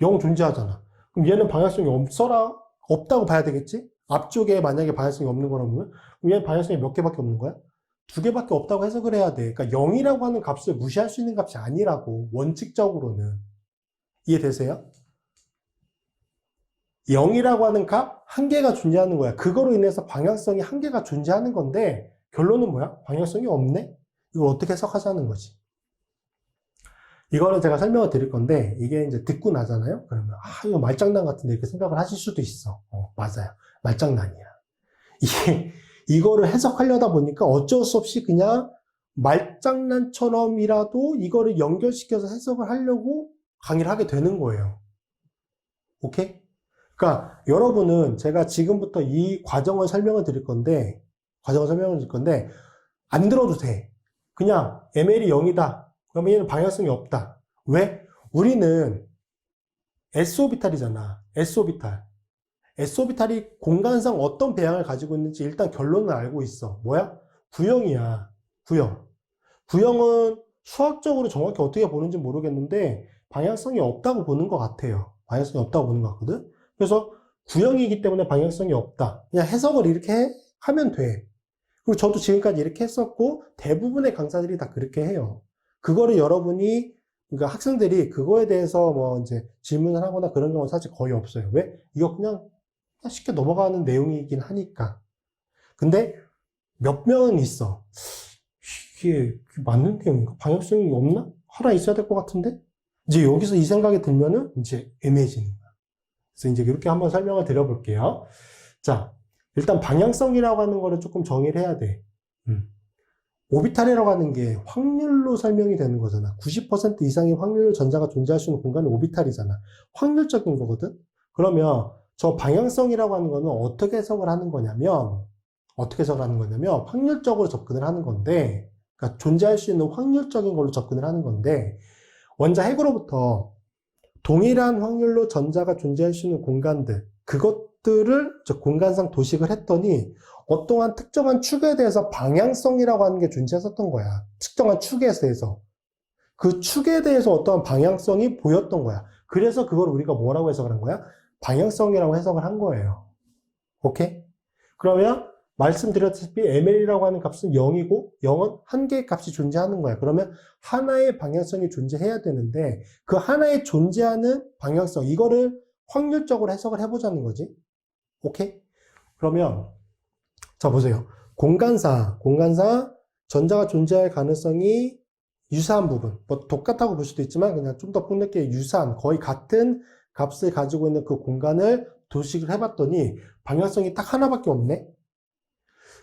0 존재하잖아. 그럼 얘는 방향성이 없다고 봐야 되겠지? 앞쪽에 만약에 방향성이 없는 거라면 그럼 얘는 방향성이 몇 개밖에 없는 거야? 2개밖에 없다고 해석을 해야 돼. 그러니까 0이라고 하는 값을 무시할 수 있는 값이 아니라고, 원칙적으로는. 이해되세요? 0이라고 하는 값 한 개가 존재하는 거야. 그거로 인해서 방향성이 한 개가 존재하는 건데 결론은 뭐야? 방향성이 없네? 이걸 어떻게 해석하자는 거지? 이거는 제가 설명을 드릴 건데 이게 이제 듣고 나잖아요? 그러면 이거 말장난 같은데 이렇게 생각을 하실 수도 있어. 맞아요. 말장난이야. 이거를 해석하려다 보니까 어쩔 수 없이 그냥 말장난처럼이라도 이거를 연결시켜서 해석을 하려고 강의를 하게 되는 거예요. 오케이? 그러니까 여러분은 제가 지금부터 이 과정을 설명을 드릴 건데, 안 들어도 돼. 그냥 ML이 0이다. 그러면 얘는 방향성이 없다. 왜? 우리는 S오비탈이잖아. S오비탈이 공간상 어떤 배양을 가지고 있는지 일단 결론은 알고 있어. 뭐야? 구형이야. 구형은 수학적으로 정확히 어떻게 보는지 모르겠는데 방향성이 없다고 보는 것 같아요. 방향성이 없다고 보는 것 같거든? 그래서 구형이기 때문에 방향성이 없다. 그냥 해석을 이렇게 하면 돼. 그리고 저도 지금까지 이렇게 했었고 대부분의 강사들이 다 그렇게 해요. 그거를 여러분이 그러니까 학생들이 그거에 대해서 뭐 이제 질문을 하거나 그런 경우는 사실 거의 없어요. 왜? 이거 그냥 쉽게 넘어가는 내용이긴 하니까. 근데 몇 명은 있어. 이게 맞는 내용인가? 방향성이 없나? 하나 있어야 될 것 같은데? 이제 여기서 이 생각이 들면은 이제 애매해지는 거야. 그래서 이제 이렇게 한번 설명을 드려볼게요. 자, 일단 방향성이라고 하는 거를 조금 정의를 해야 돼. 오비탈이라고 하는 게 확률로 설명이 되는 거잖아. 90% 이상의 확률로 전자가 존재할 수 있는 공간이 오비탈이잖아. 확률적인 거거든? 그러면 저 방향성이라고 하는 거는 어떻게 해석을 하는 거냐면, 확률적으로 접근을 하는 건데, 그러니까 존재할 수 있는 확률적인 걸로 접근을 하는 건데, 원자 핵으로부터 동일한 확률로 전자가 존재할 수 있는 공간들, 그것들을 공간상 도식을 했더니 어떠한 특정한 축에 대해서 방향성이라고 하는 게 존재했었던 거야. 특정한 축에 대해서. 그 축에 대해서 어떠한 방향성이 보였던 거야. 그래서 그걸 우리가 뭐라고 해석을 한 거야? 방향성이라고 해석을 한 거예요. 오케이? 그러면 말씀드렸다시피 ML이라고 하는 값은 0이고 0은 한 개의 값이 존재하는 거야. 그러면 하나의 방향성이 존재해야 되는데 그 하나의 존재하는 방향성 이거를 확률적으로 해석을 해보자는 거지. 오케이? 그러면 자 보세요. 공간상 전자가 존재할 가능성이 유사한 부분 뭐 똑같다고 볼 수도 있지만 그냥 좀 더 폭넓게 유사한 거의 같은 값을 가지고 있는 그 공간을 도식을 해봤더니 방향성이 딱 하나밖에 없네.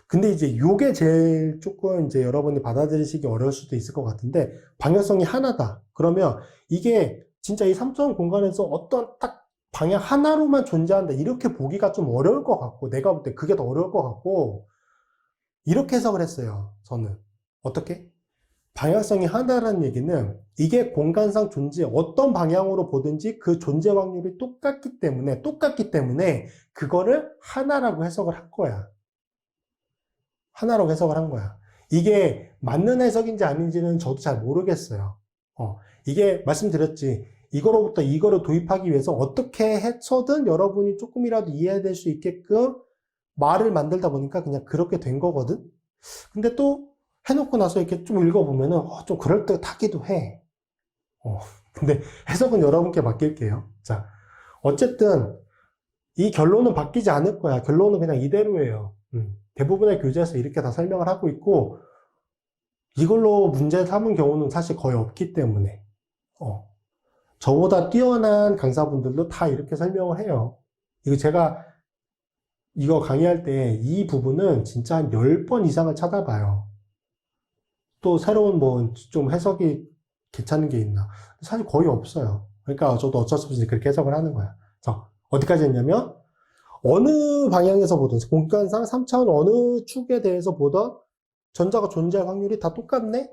근데 이제 요게 제일 조금 이제 여러분이 받아들이시기 어려울 수도 있을 것 같은데 방향성이 하나다. 그러면 이게 진짜 이 3차원 공간에서 어떤 딱 방향 하나로만 존재한다. 이렇게 보기가 좀 어려울 것 같고 내가 볼 때 그게 더 어려울 것 같고 이렇게 해석을 했어요. 저는. 어떻게? 방향성이 하나라는 얘기는 이게 공간상 존재 어떤 방향으로 보든지 그 존재 확률이 똑같기 때문에 그거를 하나라고 해석을 한 거야. 하나라고 해석을 한 거야. 이게 맞는 해석인지 아닌지는 저도 잘 모르겠어요. 이게 말씀드렸지. 이거로부터 이거를 도입하기 위해서 어떻게 해서든 여러분이 조금이라도 이해될 수 있게끔 말을 만들다 보니까 그냥 그렇게 된 거거든. 근데 또 해놓고 나서 이렇게 좀 읽어보면은 좀 그럴듯하기도 해. 근데 해석은 여러분께 맡길게요. 자, 어쨌든 이 결론은 바뀌지 않을 거야. 결론은 그냥 이대로예요. 대부분의 교재에서 이렇게 다 설명을 하고 있고 이걸로 문제 삼은 경우는 사실 거의 없기 때문에 저보다 뛰어난 강사분들도 다 이렇게 설명을 해요. 이거 제가 이거 강의할 때 이 부분은 진짜 한 10번 이상을 찾아봐요. 또 새로운 뭐 좀 해석이 괜찮은 게 있나. 사실 거의 없어요. 그러니까 저도 어쩔 수 없이 그렇게 해석을 하는 거야. 자, 어디까지 했냐면 어느 방향에서 보든 공간상 3차원 어느 축에 대해서 보던 전자가 존재할 확률이 다 똑같네?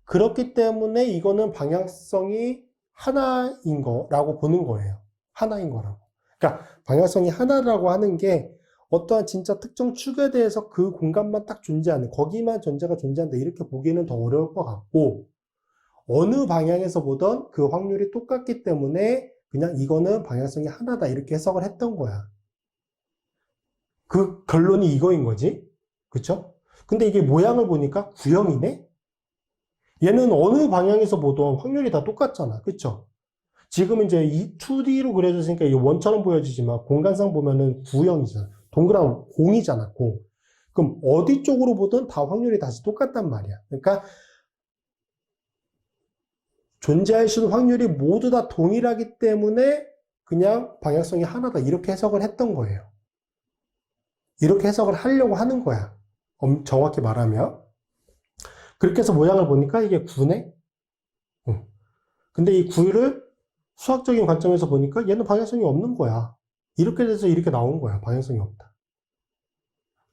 그렇기 때문에 이거는 방향성이 하나인 거라고 보는 거예요. 하나인 거라고. 그러니까 방향성이 하나라고 하는 게 어떠한 진짜 특정 축에 대해서 그 공간만 딱 존재하는 거기만 전자가 존재한다 이렇게 보기에는 더 어려울 것 같고 어느 방향에서 보던 그 확률이 똑같기 때문에 그냥 이거는 방향성이 하나다 이렇게 해석을 했던 거야. 그 결론이 이거인 거지. 그쵸? 근데 이게 모양을 보니까 구형이네? 얘는 어느 방향에서 보던 확률이 다 똑같잖아. 그쵸? 지금 이제 이 2D로 그려졌으니까 이게 원처럼 보여지지만 공간상 보면은 구형이잖아. 동그란 공이잖아, 공. 그럼 어디 쪽으로 보든 다 확률이 다시 똑같단 말이야. 그러니까 존재할 수 있는 확률이 모두 다 동일하기 때문에 그냥 방향성이 하나다 이렇게 해석을 했던 거예요. 이렇게 해석을 하려고 하는 거야. 정확히 말하면. 그렇게 해서 모양을 보니까 이게 9네? 근데 이 9를 수학적인 관점에서 보니까 얘는 방향성이 없는 거야. 이렇게 돼서 이렇게 나온 거야. 방향성이 없다.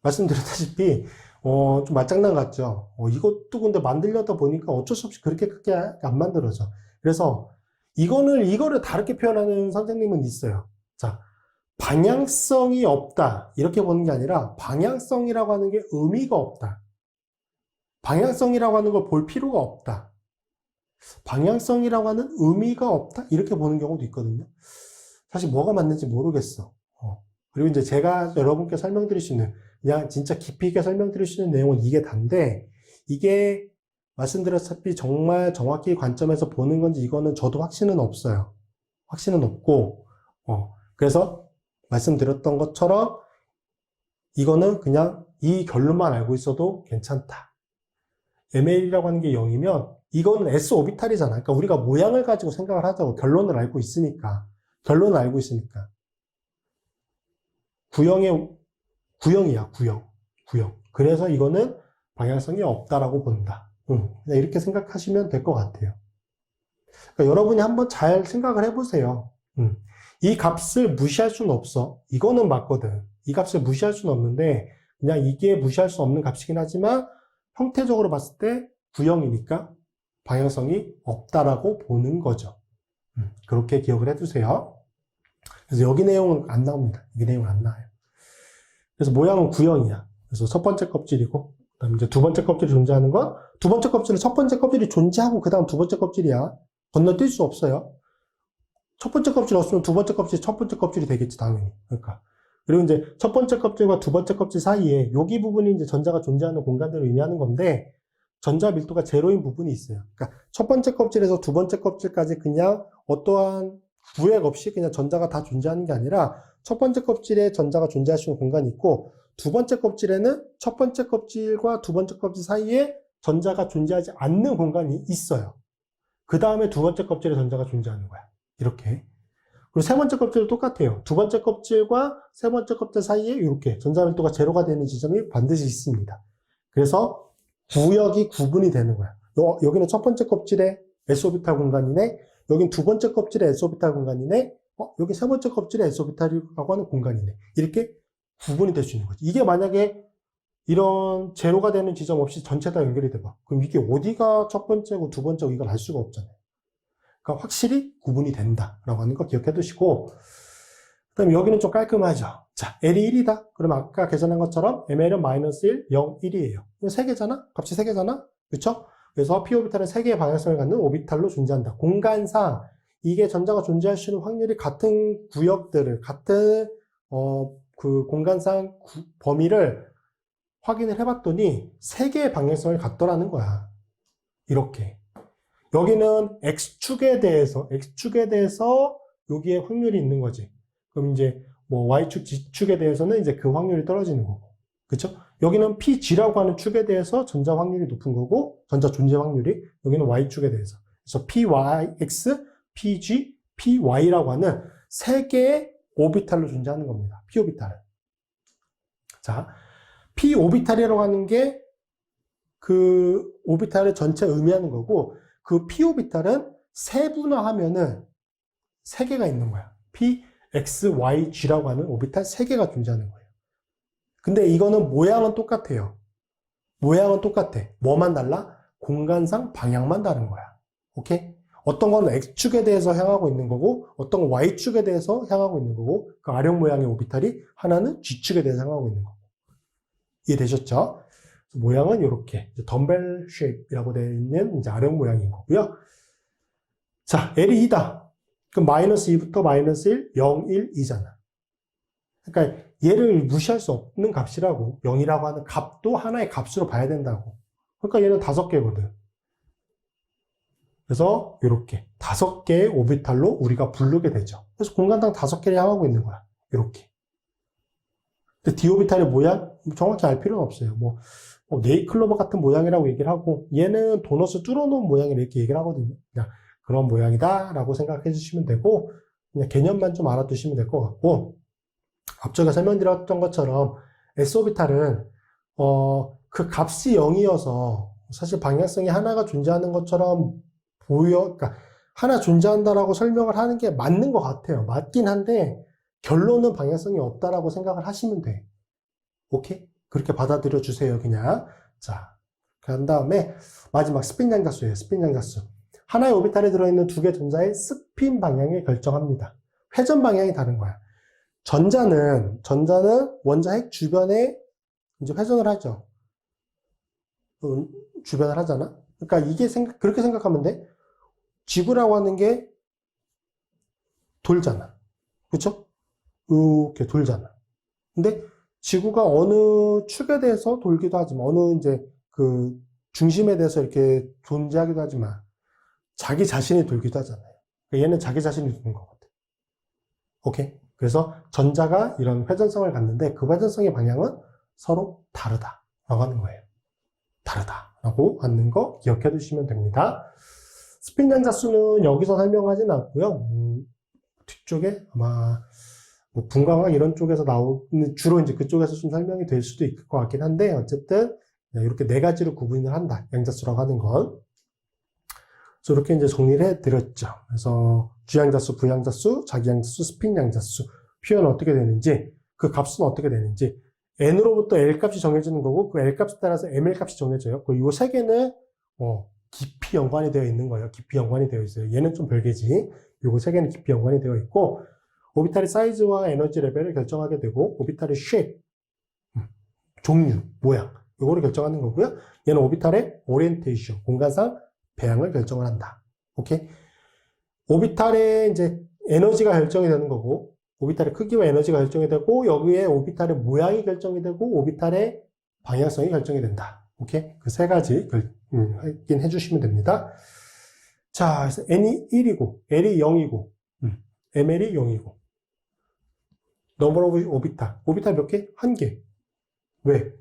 말씀드렸다시피 좀 말장난 같죠. 이것도 근데 만들려다 보니까 어쩔 수 없이 그렇게 크게 안 만들어져. 그래서 이거를 다르게 표현하는 선생님은 있어요. 자, 방향성이 없다. 이렇게 보는 게 아니라 방향성이라고 하는 게 의미가 없다. 방향성이라고 하는 걸 볼 필요가 없다. 방향성이라고 하는 의미가 없다. 이렇게 보는 경우도 있거든요. 사실 뭐가 맞는지 모르겠어. 그리고 이제 제가 여러분께 설명드릴 수 있는, 그냥 진짜 깊이 있게 설명드릴 수 있는 내용은 이게 단데, 이게 말씀드렸다시피 정말 정확히 관점에서 보는 건지 이거는 저도 확신은 없어요. 확신은 없고, 그래서 말씀드렸던 것처럼 이거는 그냥 이 결론만 알고 있어도 괜찮다. ML이라고 하는 게 0이면 이거는 S 오비탈이잖아. 그러니까 우리가 모양을 가지고 생각을 하자고. 결론을 알고 있으니까. 구형이야, 구형. 그래서 이거는 방향성이 없다라고 본다. 그냥 이렇게 생각하시면 될 것 같아요. 그러니까 여러분이 한번 잘 생각을 해보세요. 이 값을 무시할 수는 없어. 이거는 맞거든. 이 값을 무시할 수는 없는데, 그냥 이게 무시할 수 없는 값이긴 하지만, 형태적으로 봤을 때 구형이니까 방향성이 없다라고 보는 거죠. 그렇게 기억을 해두세요. 그래서 여기 내용은 안 나옵니다. 여기 내용은 안 나와요. 그래서 모양은 구형이야. 그래서 첫 번째 껍질이고, 그 다음 이제 두 번째 껍질이 존재하는 건, 두 번째 껍질은 첫 번째 껍질이 존재하고, 그 다음 두 번째 껍질이야. 건너뛸 수 없어요. 첫 번째 껍질 없으면 두 번째 껍질이 첫 번째 껍질이 되겠지, 당연히. 그러니까. 그리고 이제 첫 번째 껍질과 두 번째 껍질 사이에 여기 부분이 이제 전자가 존재하는 공간들을 의미하는 건데, 전자 밀도가 제로인 부분이 있어요. 그러니까 첫 번째 껍질에서 두 번째 껍질까지 그냥 어떠한 구획 없이 그냥 전자가 다 존재하는 게 아니라, 첫 번째 껍질에 전자가 존재할 수 있는 공간이 있고, 두 번째 껍질에는 첫 번째 껍질과 두 번째 껍질 사이에 전자가 존재하지 않는 공간이 있어요. 그 다음에 두 번째 껍질에 전자가 존재하는 거야. 이렇게. 그리고 세 번째 껍질도 똑같아요. 두 번째 껍질과 세 번째 껍질 사이에 이렇게 전자밀도가 제로가 되는 지점이 반드시 있습니다. 그래서 구역이 구분이 되는 거야. 여기는 첫 번째 껍질에 S오비탈 공간이네. 여긴 두 번째 껍질에 S오비탈 공간이네. 여기 세 번째 껍질에 S오비탈이라고 하는 공간이네. 이렇게 구분이 될 수 있는 거지. 이게 만약에 이런 제로가 되는 지점 없이 전체 다 연결이 돼봐. 그럼 이게 어디가 첫 번째고 두 번째고 이걸 알 수가 없잖아요. 그러니까 확실히 구분이 된다라고 하는 거 기억해 두시고, 그 다음에 여기는 좀 깔끔하죠. 자, L이 1이다. 그러면 아까 계산한 것처럼 ML은 -1, 0, 1이에요. 이거 3개잖아? 값이 3개잖아? 그쵸? 그래서 P 오비탈은 3개의 방향성을 갖는 오비탈로 존재한다. 공간상 이게 전자가 존재할 수 있는 확률이 같은 구역들을, 같은 그 공간상 범위를 확인을 해봤더니 3개의 방향성을 갖더라는 거야. 이렇게. 여기는 X축에 대해서 여기에 확률이 있는 거지. 그럼 이제 뭐 Y축, Z축에 대해서는 이제 그 확률이 떨어지는 거고. 그쵸? 여기는 PG라고 하는 축에 대해서 전자 확률이 높은 거고, 전자 존재 확률이, 여기는 Y축에 대해서. 그래서 PYX, PG, PY라고 하는 3개의 오비탈로 존재하는 겁니다. P오비탈은. 자, P오비탈이라고 하는 게 그 오비탈을 전체 의미하는 거고, 그 P오비탈은 세분화하면은 3개가 있는 거야. P, X, Y, G라고 하는 오비탈 3개가 존재하는 거예요. 근데 이거는 모양은 똑같아요. 모양은 똑같아. 뭐만 달라? 공간상 방향만 다른 거야. 오케이? 어떤 건 X축에 대해서 향하고 있는 거고, 어떤 건 Y축에 대해서 향하고 있는 거고, 그 아령 모양의 오비탈이 하나는 G축에 대해서 향하고 있는 거고. 이해되셨죠? 모양은 이렇게 덤벨 쉐입이라고 되어 있는 이제 아령 모양인 거고요. 자, L이 2다. 그럼 -2부터 -1, 0, 1, 2잖아. 그러니까 얘를 무시할 수 없는 값이라고. 0이라고 하는 값도 하나의 값으로 봐야 된다고. 그러니까 얘는 5개거든. 그래서 이렇게 5개의 오비탈로 우리가 부르게 되죠. 그래서 공간당 5개를 향하고 있는 거야. 이렇게. 근데 D오비탈의 모양 정확히 알 필요는 없어요. 뭐 네이클로버 같은 모양이라고 얘기를 하고, 얘는 도넛을 뚫어놓은 모양이라 이렇게 얘기를 하거든요. 그냥 그런 모양이다 라고 생각해 주시면 되고, 그냥 개념만 좀 알아두시면 될 것 같고, 앞쪽에 설명드렸던 것처럼 S오비탈은 그 값이 0이어서 사실 방향성이 하나가 존재하는 것처럼 그러니까 하나 존재한다라고 설명을 하는 게 맞는 것 같아요. 맞긴 한데 결론은 방향성이 없다라고 생각을 하시면 돼. 오케이? 그렇게 받아들여 주세요, 그냥. 자, 그 다음에 마지막 스핀 양자수예요. 스핀 양자수. 하나의 오비탈에 들어있는 두 개 전자의 스핀 방향을 결정합니다. 회전 방향이 다른 거야. 전자는 원자 핵 주변에 이제 회전을 하죠. 주변을 하잖아. 그러니까 이게 그렇게 생각하면 돼. 지구라고 하는 게 돌잖아. 그쵸? 이렇게 돌잖아. 근데 지구가 어느 축에 대해서 돌기도 하지만, 어느 이제 그 중심에 대해서 이렇게 존재하기도 하지만, 자기 자신이 돌기도 하잖아요. 그러니까 얘는 자기 자신이 도는 거거든. 오케이? 그래서 전자가 이런 회전성을 갖는데 그 회전성의 방향은 서로 다르다라고 하는 거예요. 다르다라고 하는 거 기억해 두시면 됩니다. 스핀 양자수는 여기서 설명하진 않고요. 뒤쪽에 아마 뭐 분광학 이런 쪽에서 나오는, 주로 이제 그쪽에서 좀 설명이 될 수도 있을 것 같긴 한데, 어쨌든 이렇게 네 가지로 구분을 한다. 양자수라고 하는 건. 그래서 이렇게 이제 정리를 해드렸죠. 그래서 주양자수, 부양자수, 자기양자수, 스핀 양자수 표현은 어떻게 되는지, 그 값은 어떻게 되는지, n으로부터 l 값이 정해지는 거고, 그 l 값에 따라서 ml 값이 정해져요. 그리고 이 세 개는 깊이 연관이 되어 있는 거예요. 깊이 연관이 되어 있어요. 얘는 좀 별개지. 요거 세 개는 깊이 연관이 되어 있고, 오비탈의 사이즈와 에너지 레벨을 결정하게 되고, 오비탈의 쉐입, 종류, 모양, 요거를 결정하는 거고요. 얘는 오비탈의 오리엔테이션, 공간상 배양을 결정을 한다. 오케이? 오비탈의 이제 에너지가 결정이 되는 거고, 오비탈의 크기와 에너지가 결정이 되고, 여기에 오비탈의 모양이 결정이 되고, 오비탈의 방향성이 결정이 된다. 오케이? 그 세 가지 확인해 주시면 됩니다. 자, 그래서 n이 1이고, l이 0이고, ml이 0이고, number of 오비탈. 오비탈 몇 개? 한 개. 왜?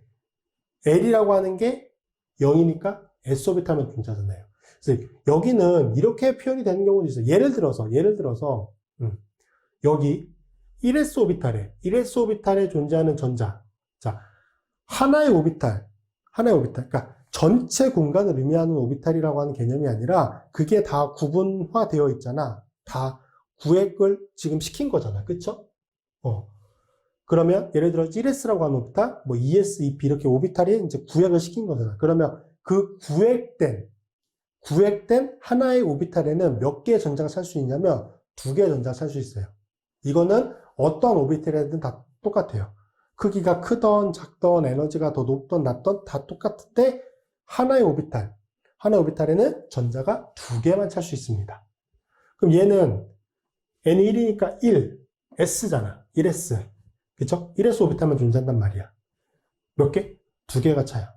l이라고 하는 게 0이니까 s 오비탈만 존재하잖아요. 그래서 여기는 이렇게 표현이 되는 경우도 있어요. 예를 들어서 여기 1s 오비탈에 존재하는 전자. 자, 하나의 오비탈. 그러니까 전체 공간을 의미하는 오비탈이라고 하는 개념이 아니라 그게 다 구분화되어 있잖아. 다 구획을 지금 시킨 거잖아. 그쵸? 그러면 예를 들어 1s라고 하는 오비탈, 뭐 2s, 2p 이렇게 오비탈이 이제 구획을 시킨 거잖아. 그러면 그 구획된 하나의 오비탈에는 몇 개의 전자가 살 수 있냐면 두 개의 전자가 살 수 있어요. 이거는 어떤 오비탈이든 다 똑같아요. 크기가 크던 작던 에너지가 더 높던 낮던 다 똑같은데 하나의 오비탈에는 전자가 두 개만 찰 수 있습니다. 그럼 얘는 n이 1이니까 1s잖아. 1s. 그쵸? 1s 오비탈만 존재한단 말이야. 몇 개? 두 개가 차요.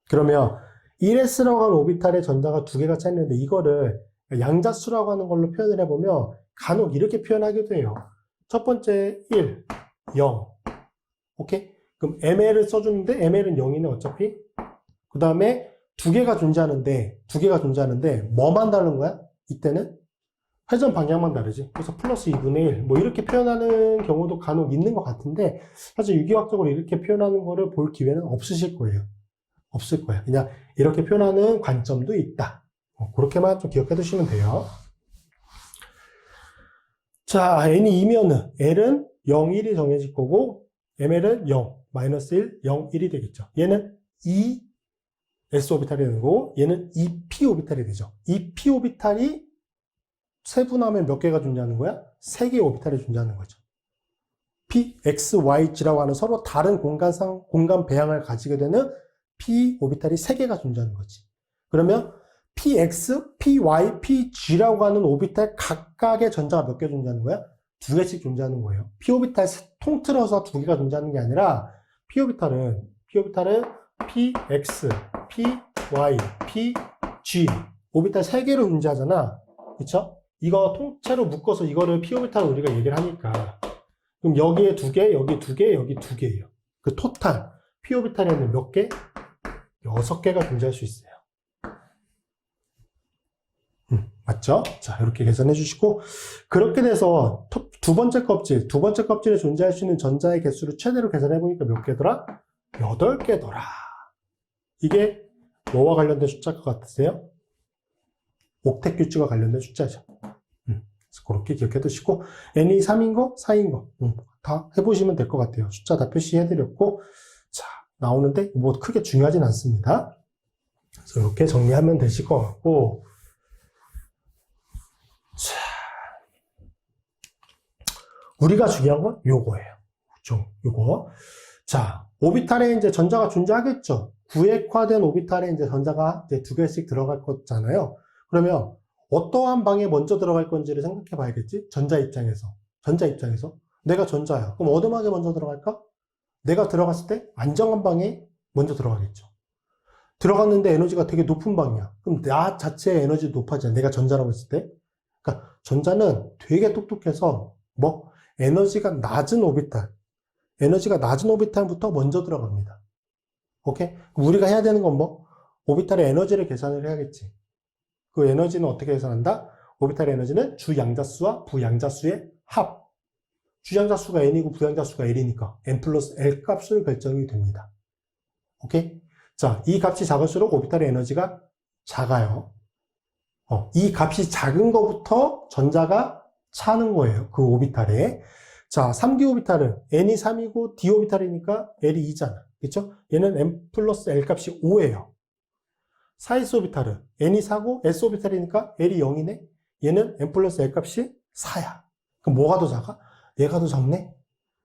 그러면 1s라고 하는 오비탈에 전자가 두 개가 차 있는데 이거를 양자수라고 하는 걸로 표현을 해보면 간혹 이렇게 표현하기도 해요. 첫 번째 1, 0. 오케이? 그럼 ml을 써주는데 ml은 0이네 어차피. 그 다음에 두 개가 존재하는데 뭐만 다른 거야? 이때는 회전 방향만 다르지. 그래서 플러스 2분의 1 뭐 이렇게 표현하는 경우도 간혹 있는 것 같은데 사실 유기화학적으로 이렇게 표현하는 거를 볼 기회는 없으실 거예요. 없을 거예요. 그냥 이렇게 표현하는 관점도 있다. 그렇게만 좀 기억해 두시면 돼요. 자, n이 2면은 l은 0, 1이 정해질 거고 ml은 0, 마이너스 1, 0, 1이 되겠죠. 얘는 2s 오비탈이 되는 거고 얘는 2p 오비탈이 되죠. 2p 오비탈이 세분하면 몇 개가 존재하는 거야? 3개의 오비탈이 존재하는 거죠. p, x, y, g라고 하는 서로 다른 공간 배양을 가지게 되는 p 오비탈이 3개가 존재하는 거지. 그러면 px, py, pg라고 하는 오비탈 각각의 전자가 몇 개 존재하는 거야? 2개씩 존재하는 거예요. p 오비탈 통틀어서 2개가 존재하는 게 아니라 p 오비탈은 px, py, pg 오비탈 3개로 존재하잖아. 그쵸? 이거 통째로 묶어서 이거를 p 오비탈로 우리가 얘기를 하니까 그럼 여기에 2개, 여기 2개, 여기 2개예요. 그 토탈 p 오비탈에는 몇 개? 6개가 존재할 수 있어요. 맞죠? 자, 이렇게 계산해 주시고 그렇게 돼서 두 번째 껍질에 존재할 수 있는 전자의 개수를 최대로 계산해 보니까 몇 개더라? 8개더라. 이게 뭐와 관련된 숫자일 것 같으세요? 옥텟 규칙과 관련된 숫자죠. 그래서 그렇게 기억해 두시고, n이 3인 거, 4인 거, 다 해보시면 될 것 같아요. 숫자 다 표시해드렸고, 자, 나오는데, 뭐 크게 중요하진 않습니다. 그래서 이렇게 정리하면 되실 것 같고, 자, 우리가 중요한 건 요거예요. 그죠? 요거. 자, 오비탈에 이제 전자가 존재하겠죠. 구획화된 오비탈에 이제 전자가 이제 2개씩 들어갈 거잖아요. 그러면 어떠한 방에 먼저 들어갈 건지를 생각해 봐야겠지? 전자 입장에서. 내가 전자야. 그럼 어느 방에 먼저 들어갈까? 내가 들어갔을 때 안정한 방에 먼저 들어가겠죠. 들어갔는데 에너지가 되게 높은 방이야. 그럼 나 자체의 에너지 높아지잖아. 내가 전자라고 했을 때. 그러니까 전자는 되게 똑똑해서 뭐 에너지가 낮은 오비탈부터 먼저 들어갑니다. 오케이? 우리가 해야 되는 건 뭐? 오비탈의 에너지를 계산을 해야겠지. 그 에너지는 어떻게 계산한다? 오비탈의 에너지는 주양자수와 부양자수의 합. 주양자수가 n이고 부양자수가 l이니까 n 플러스 l 값을 결정이 됩니다. 오케이? 자, 이 값이 작을수록 오비탈의 에너지가 작아요. 이 값이 작은 것부터 전자가 차는 거예요. 그 오비탈에. 자, 3D 오비탈은 n이 3이고 d 오비탈이니까 l이 2잖아. 그렇죠? 얘는 n 플러스 l 값이 5예요. 4s 오비탈은 n이 4고 s 오비탈이니까 l이 0이네. 얘는 n 플러스 l 값이 4야. 그럼 뭐가 더 작아? 얘가 더 작네.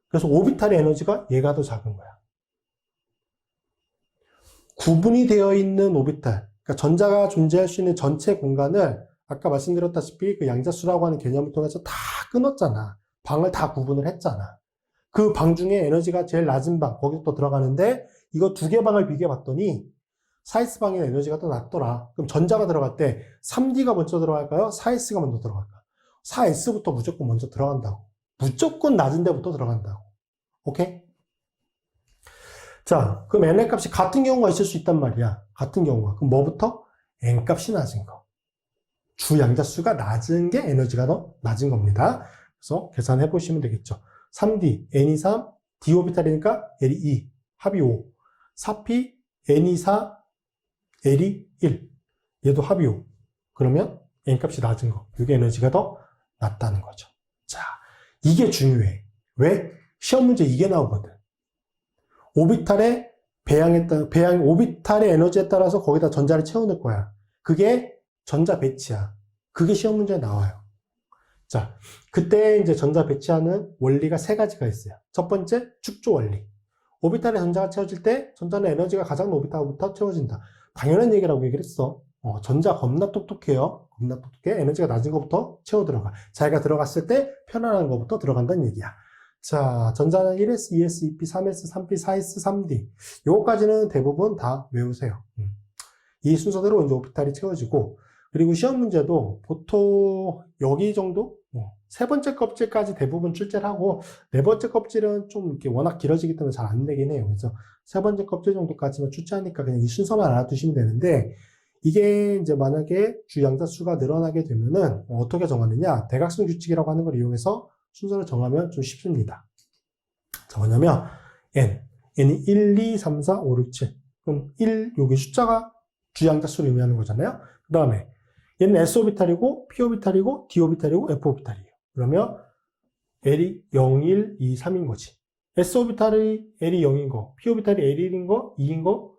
그래서 오비탈의 에너지가 얘가 더 작은 거야. 구분이 되어 있는 오비탈, 그러니까 전자가 존재할 수 있는 전체 공간을 아까 말씀드렸다시피 그 양자수라고 하는 개념을 통해서 다 끊었잖아. 방을 다 구분을 했잖아. 그 방 중에 에너지가 제일 낮은 방, 거기부터 들어가는데 이거 2개 방을 비교해 봤더니 4S 방의 에너지가 더 낮더라. 그럼 전자가 들어갈 때 3D가 먼저 들어갈까요? 4S가 먼저 들어갈까요? 4S부터 무조건 먼저 들어간다고. 무조건 낮은 데부터 들어간다고. 오케이? 자, 그럼 n의 값이 같은 경우가 있을 수 있단 말이야. 같은 경우가. 그럼 뭐부터? n 값이 낮은 거. 주 양자수가 낮은 게 에너지가 더 낮은 겁니다. 그래서 계산해 보시면 되겠죠. 3D, n이 3, d 오비탈이니까 l이 2, 합이 5. 4p, n이 4, l이 1. 얘도 합이 5. 그러면 n 값이 낮은 거. 이게 에너지가 더 낮다는 거죠. 자, 이게 중요해. 왜? 시험 문제 이게 나오거든. 오비탈의 오비탈의 에너지에 따라서 거기다 전자를 채워넣을 거야. 그게 전자 배치야. 그게 시험 문제에 나와요. 자, 그때 이제 전자 배치하는 원리가 3가지가 있어요. 첫 번째, 축조 원리. 오비탈에 전자가 채워질 때 전자는 에너지가 가장 높은 오비탈부터 채워진다. 당연한 얘기라고 얘기를 했어. 전자 겁나 똑똑해요. 겁나 똑똑해. 에너지가 낮은 것부터 채워 들어가. 자기가 들어갔을 때 편안한 것부터 들어간다는 얘기야. 자, 전자는 1s, 2s, 2p, 3s, 3p, 4s, 3d. 요거까지는 대부분 다 외우세요. 이 순서대로 이제 오비탈이 채워지고, 그리고 시험 문제도 보통 여기 정도? 3번째 껍질까지 대부분 출제를 하고, 4번째 껍질은 좀 이렇게 워낙 길어지기 때문에 잘 안 되긴 해요. 그래서 3번째 껍질 정도까지만 출제하니까 그냥 이 순서만 알아두시면 되는데, 이게 이제 만약에 주양자수가 늘어나게 되면은 어떻게 정하느냐? 대각선 규칙이라고 하는 걸 이용해서 순서를 정하면 좀 쉽습니다. 자, 뭐냐면 n이 1, 2, 3, 4, 5, 6, 7. 그럼 1, 여기 숫자가 주양자수를 의미하는 거잖아요. 그 다음에 얘는 s오비탈이고 p오비탈이고 d오비탈이고 f오비탈이에요. 그러면 l이 0, 1, 2, 3인 거지. s오비탈이 l이 0인 거, p오비탈이 l 1인 거, 2인 거,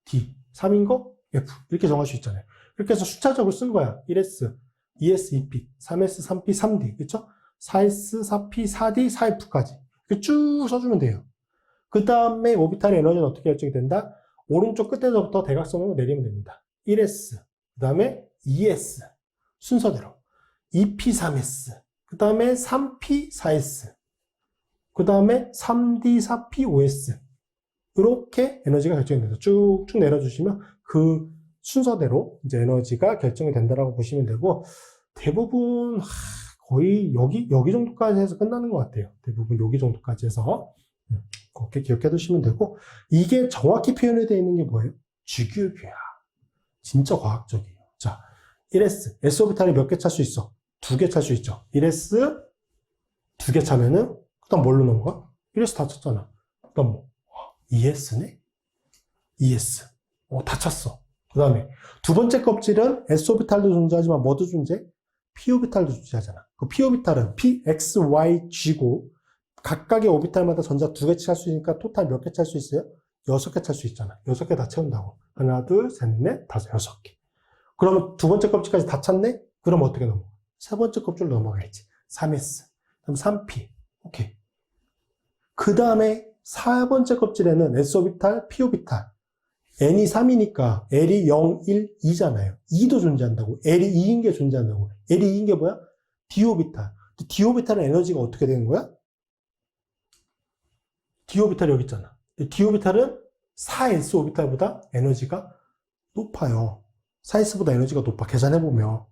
d, 3인 거, f. 이렇게 정할 수 있잖아요. 이렇게 해서 숫자적으로 쓴 거야. 1s, 2s, 2p, 3s, 3p, 3d. 그쵸? 4s, 4p, 4d, 4f까지. 이렇게 쭉 써주면 돼요. 그 다음에 오비탈의 에너지는 어떻게 결정이 된다? 오른쪽 끝에서부터 대각선으로 내리면 됩니다. 1s, 그 다음에 2s, 순서대로. 2p, 3s, 그 다음에 3p, 4s, 그 다음에 3d, 4p, 5s. 이렇게 에너지가 결정이 됩니다. 쭉쭉 내려주시면 그 순서대로 이제 에너지가 결정이 된다라고 보시면 되고, 대부분 거의 여기 정도까지 해서 끝나는 것 같아요. 대부분 여기 정도까지 해서 그렇게 기억해 두시면 되고, 이게 정확히 표현이 되어 있는 게 뭐예요? 주기율표야. 진짜 과학적이에요. 자, 1s, s오비탈이 몇 개 찰 수 있어? 2개 찰 수 있죠. 1s 2개 차면은 그다음 뭘로 넘어가? 1s 다 쳤잖아. 그다음 뭐? ES네? ES. 다 찼어. 그 다음에 두 번째 껍질은 s오비탈도 존재하지만 뭐도 존재? p오비탈도 존재하잖아. 그 p오비탈은 p, x, y, g고 각각의 오비탈마다 전자 2개 찰 수 있으니까 토탈 몇 개 찰 수 있어요? 6개 찰 수 있잖아. 6개 다 채운다고. 하나, 둘, 셋, 넷, 다섯, 6개. 그러면 두 번째 껍질까지 다 찼네? 그럼 어떻게 넘어가? 세 번째 껍질 넘어가야지. 3s. 그럼 3p. 오케이. 그 다음에 4번째 껍질에는 s오비탈, p오비탈. n이 3이니까 L이 0, 1, 2잖아요. 2도 존재한다고. L이 2인 게 존재한다고. L이 2인 게 뭐야? d오비탈. d오비탈은 에너지가 어떻게 되는 거야? d오비탈이 여기 있잖아. d오비탈은 4s오비탈보다 에너지가 높아요. 4s보다 에너지가 높아. 계산해보면.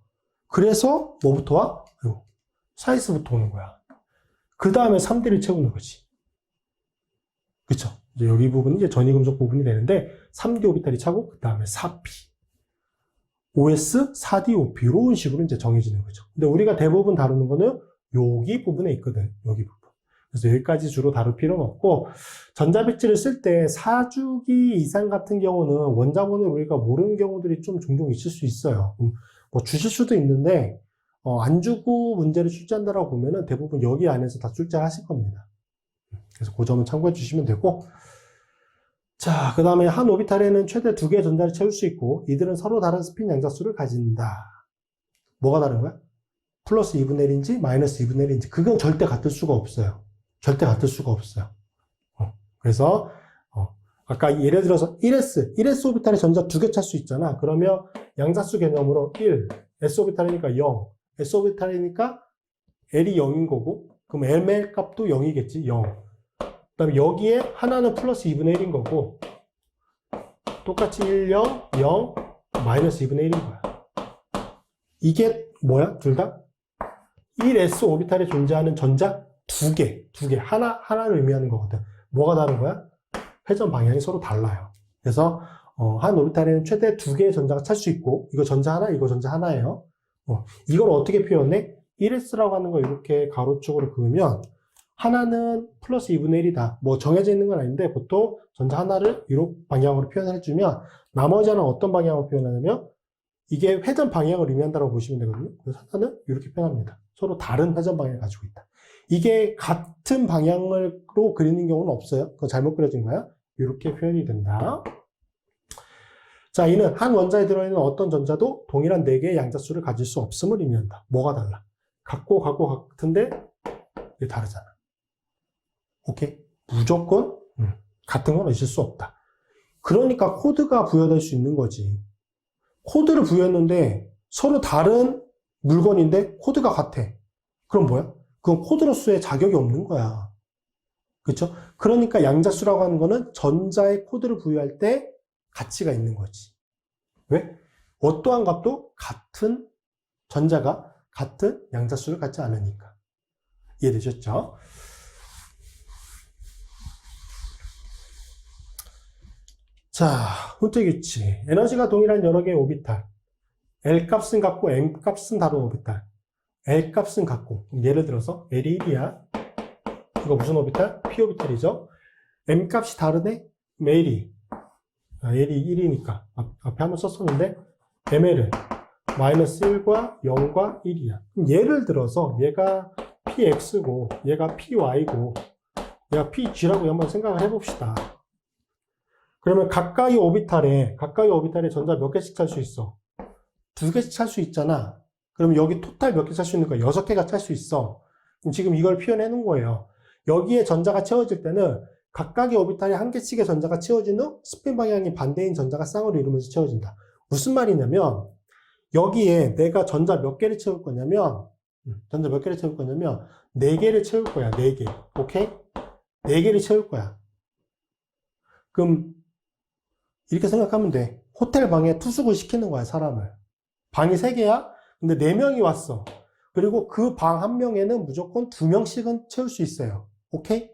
그래서 뭐부터 와? 4s부터 오는 거야. 그 다음에 3D를 채우는 거지. 그쵸? 이제 여기 부분은 이제 전이금속 부분이 되는데 3D 오비탈이 차고 그 다음에 4P, OS, 4D, OP 이런 식으로 이제 정해지는 거죠. 근데 우리가 대부분 다루는 거는 여기 부분에 있거든. 여기 부분. 그래서 여기까지 주로 다룰 필요는 없고 전자배치를 쓸 때 4주기 이상 같은 경우는 원자번호를 우리가 모르는 경우들이 좀 종종 있을 수 있어요. 뭐 주실 수도 있는데 안 주고 문제를 출제한다라고 보면은 대부분 여기 안에서 다 출제를 하실 겁니다. 그래서 그 점은 참고해 주시면 되고 자, 그 다음에 한 오비탈에는 최대 2개의 전자를 채울 수 있고 이들은 서로 다른 스핀 양자수를 가진다. 뭐가 다른 거야? 플러스 2분의 1인지 마이너스 2분의 1인지 그건 절대 같을 수가 없어요. 절대 같을 수가 없어요. 그래서 아까 예를 들어서 1s 오비탈에 전자 2개 찰 수 있잖아. 그러면 양자수 개념으로 1, s오비탈이니까 0, s오비탈이니까 L이 0인 거고 그럼 L의 값도 0이겠지. 0. 그 다음에 여기에 하나는 플러스 2분의 1인 거고 똑같이 1, 0, 0, 마이너스 2분의 1인 거야. 이게 뭐야? 둘 다? 1s 오비탈에 존재하는 전자 2개. 하나를 의미하는 거거든. 뭐가 다른 거야? 회전 방향이 서로 달라요. 그래서 한 오비탈에는 최대 2개의 전자가 찰 수 있고 이거 전자 하나, 이거 전자 하나예요. 이걸 어떻게 표현해? 1s라고 하는 거 이렇게 가로축으로 그으면 하나는 플러스 2분의 1이다. 뭐 정해져 있는 건 아닌데 보통 전자 하나를 이런 방향으로 표현해주면 나머지 하나는 어떤 방향으로 표현하냐면 이게 회전 방향을 의미한다고 보시면 되거든요. 그래서 하나는 이렇게 표현합니다. 서로 다른 회전 방향을 가지고 있다. 이게 같은 방향으로 그리는 경우는 없어요. 그거 잘못 그려진 거야. 이렇게 표현이 된다. 자, 이는 한 원자에 들어있는 어떤 전자도 동일한 4개의 양자수를 가질 수 없음을 의미한다. 뭐가 달라? 같고 같은데 이게 다르잖아. 오케이? 무조건 같은 건 있을 수 없다. 그러니까 코드가 부여될 수 있는 거지. 코드를 부여했는데 서로 다른 물건인데 코드가 같아. 그럼 뭐야? 그건 코드로서의 자격이 없는 거야. 그렇죠? 그러니까 양자수라고 하는 거는 전자의 코드를 부여할 때 가치가 있는 거지. 왜? 어떠한 값도 같은 전자가 같은 양자수를 갖지 않으니까. 이해되셨죠? 자, 훈트규칙. 에너지가 동일한 여러 개의 오비탈. L 값은 같고 M 값은 다른 오비탈. L 값은 같고. 예를 들어서 L이 1이야. 이거 무슨 오비탈? P 오비탈이죠. M 값이 다르네? L이 1이니까 앞에 한번 썼었는데 ML은 마이너스 1과 0과 1이야. 그럼 예를 들어서 얘가 PX고 얘가 PY고 얘가 PG라고 한번 생각을 해봅시다. 그러면 가까이 오비탈에 전자 몇 개씩 찰 수 있어? 2개씩 찰 수 있잖아. 그러면 여기 토탈 몇 개 찰 수 있는 거야? 6개가 찰 수 있어. 그럼 지금 이걸 표현해 놓은 거예요. 여기에 전자가 채워질 때는 각각의 오비탈에 한 개씩의 전자가 채워진 후 스핀 방향이 반대인 전자가 쌍을 이루면서 채워진다. 무슨 말이냐면 여기에 내가 전자 몇 개를 채울 거냐면 4개를 채울 거야. 4개. 오케이? 4개를 채울 거야. 그럼 이렇게 생각하면 돼. 호텔 방에 투숙을 시키는 거야, 사람을. 방이 3개야? 근데 4명이 왔어. 그리고 그 방 한 명에는 무조건 2명씩은 채울 수 있어요. 오케이?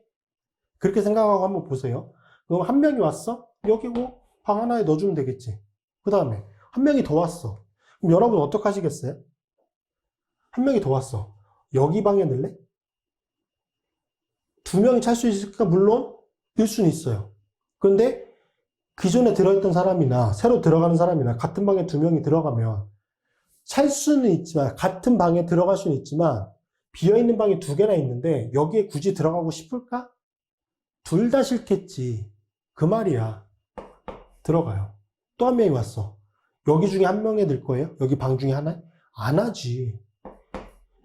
그렇게 생각하고 한번 보세요. 그럼 한 명이 왔어? 여기 뭐 방 하나에 넣어주면 되겠지. 그 다음에 한 명이 더 왔어. 그럼 여러분 어떻게 하시겠어요? 한 명이 더 왔어. 여기 방에 넣을래? 2명이 찰 수 있을까? 물론 넣을 수는 있어요. 그런데 기존에 들어있던 사람이나 새로 들어가는 사람이나 같은 방에 두 명이 들어가면 살 수는 있지만, 같은 방에 들어갈 수는 있지만 비어있는 방이 두 개나 있는데 여기에 굳이 들어가고 싶을까? 둘 다 싫겠지. 그 말이야. 들어가요. 또 한 명이 왔어. 여기 중에 한 명에 들 거예요? 여기 방 중에 하나? 안 하지.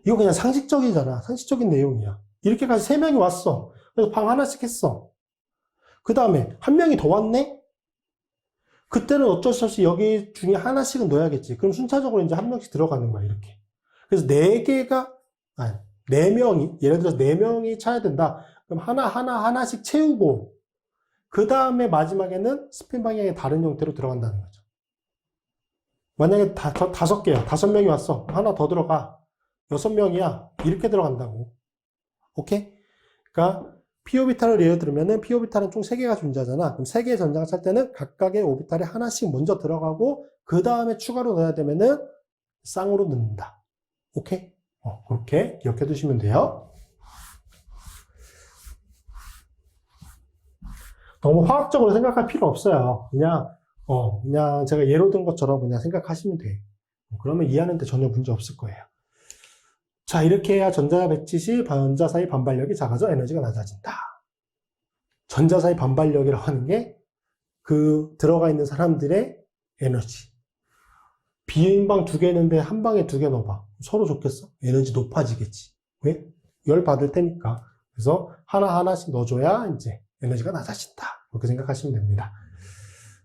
이거 그냥 상식적이잖아. 상식적인 내용이야. 이렇게까지 세 명이 왔어. 그래서 방 하나씩 했어. 그 다음에 한 명이 더 왔네? 그때는 어쩔 수 없이 여기 중에 하나씩은 넣어야겠지. 그럼 순차적으로 이제 한 명씩 들어가는 거야, 이렇게. 그래서 네 명이, 예를 들어서 네 명이 차야 된다. 그럼 하나씩 채우고, 그 다음에 마지막에는 스핀 방향의 다른 형태로 들어간다는 거죠. 만약에 다섯 개야. 5명이 왔어. 하나 더 들어가. 6명이야. 이렇게 들어간다고. 오케이? 그러니까, p 오비탈을 예를 들면은 p 오비탈은 총 3개가 존재하잖아. 그럼 3개의 전장을 찰 때는 각각의 오비탈에 하나씩 먼저 들어가고 그 다음에 추가로 넣어야 되면은 쌍으로 넣는다. 오케이? 그렇게 기억해 두시면 돼요. 너무 화학적으로 생각할 필요 없어요. 그냥 제가 예로 든 것처럼 그냥 생각하시면 돼. 그러면 이해하는데 전혀 문제 없을 거예요. 자, 이렇게 해야 전자 배치 시 전자 사이 반발력이 작아져 에너지가 낮아진다. 전자 사이 반발력이라고 하는 게 그 들어가 있는 사람들의 에너지. 빈 방 2개 있는데 한 방에 2개 넣어봐. 서로 좋겠어? 에너지 높아지겠지. 왜? 열 받을 테니까. 그래서 하나씩 넣어줘야 이제 에너지가 낮아진다. 그렇게 생각하시면 됩니다.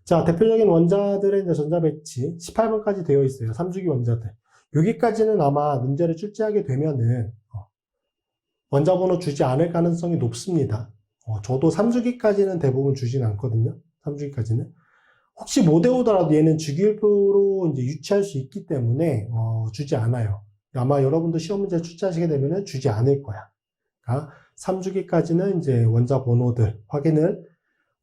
자, 대표적인 원자들의 이제 전자 배치 18번까지 되어 있어요. 3주기 원자들. 여기까지는 아마 문제를 출제하게 되면은 원자 번호 주지 않을 가능성이 높습니다. 저도 3주기까지는 대부분 주진 않거든요. 3주기까지는. 혹시 못 외우더라도 얘는 주기율표로 이제 유치할 수 있기 때문에 주지 않아요. 아마 여러분도 시험 문제 출제하시게 되면은 주지 않을 거야. 그러니까 3주기까지는 이제 원자 번호들 확인을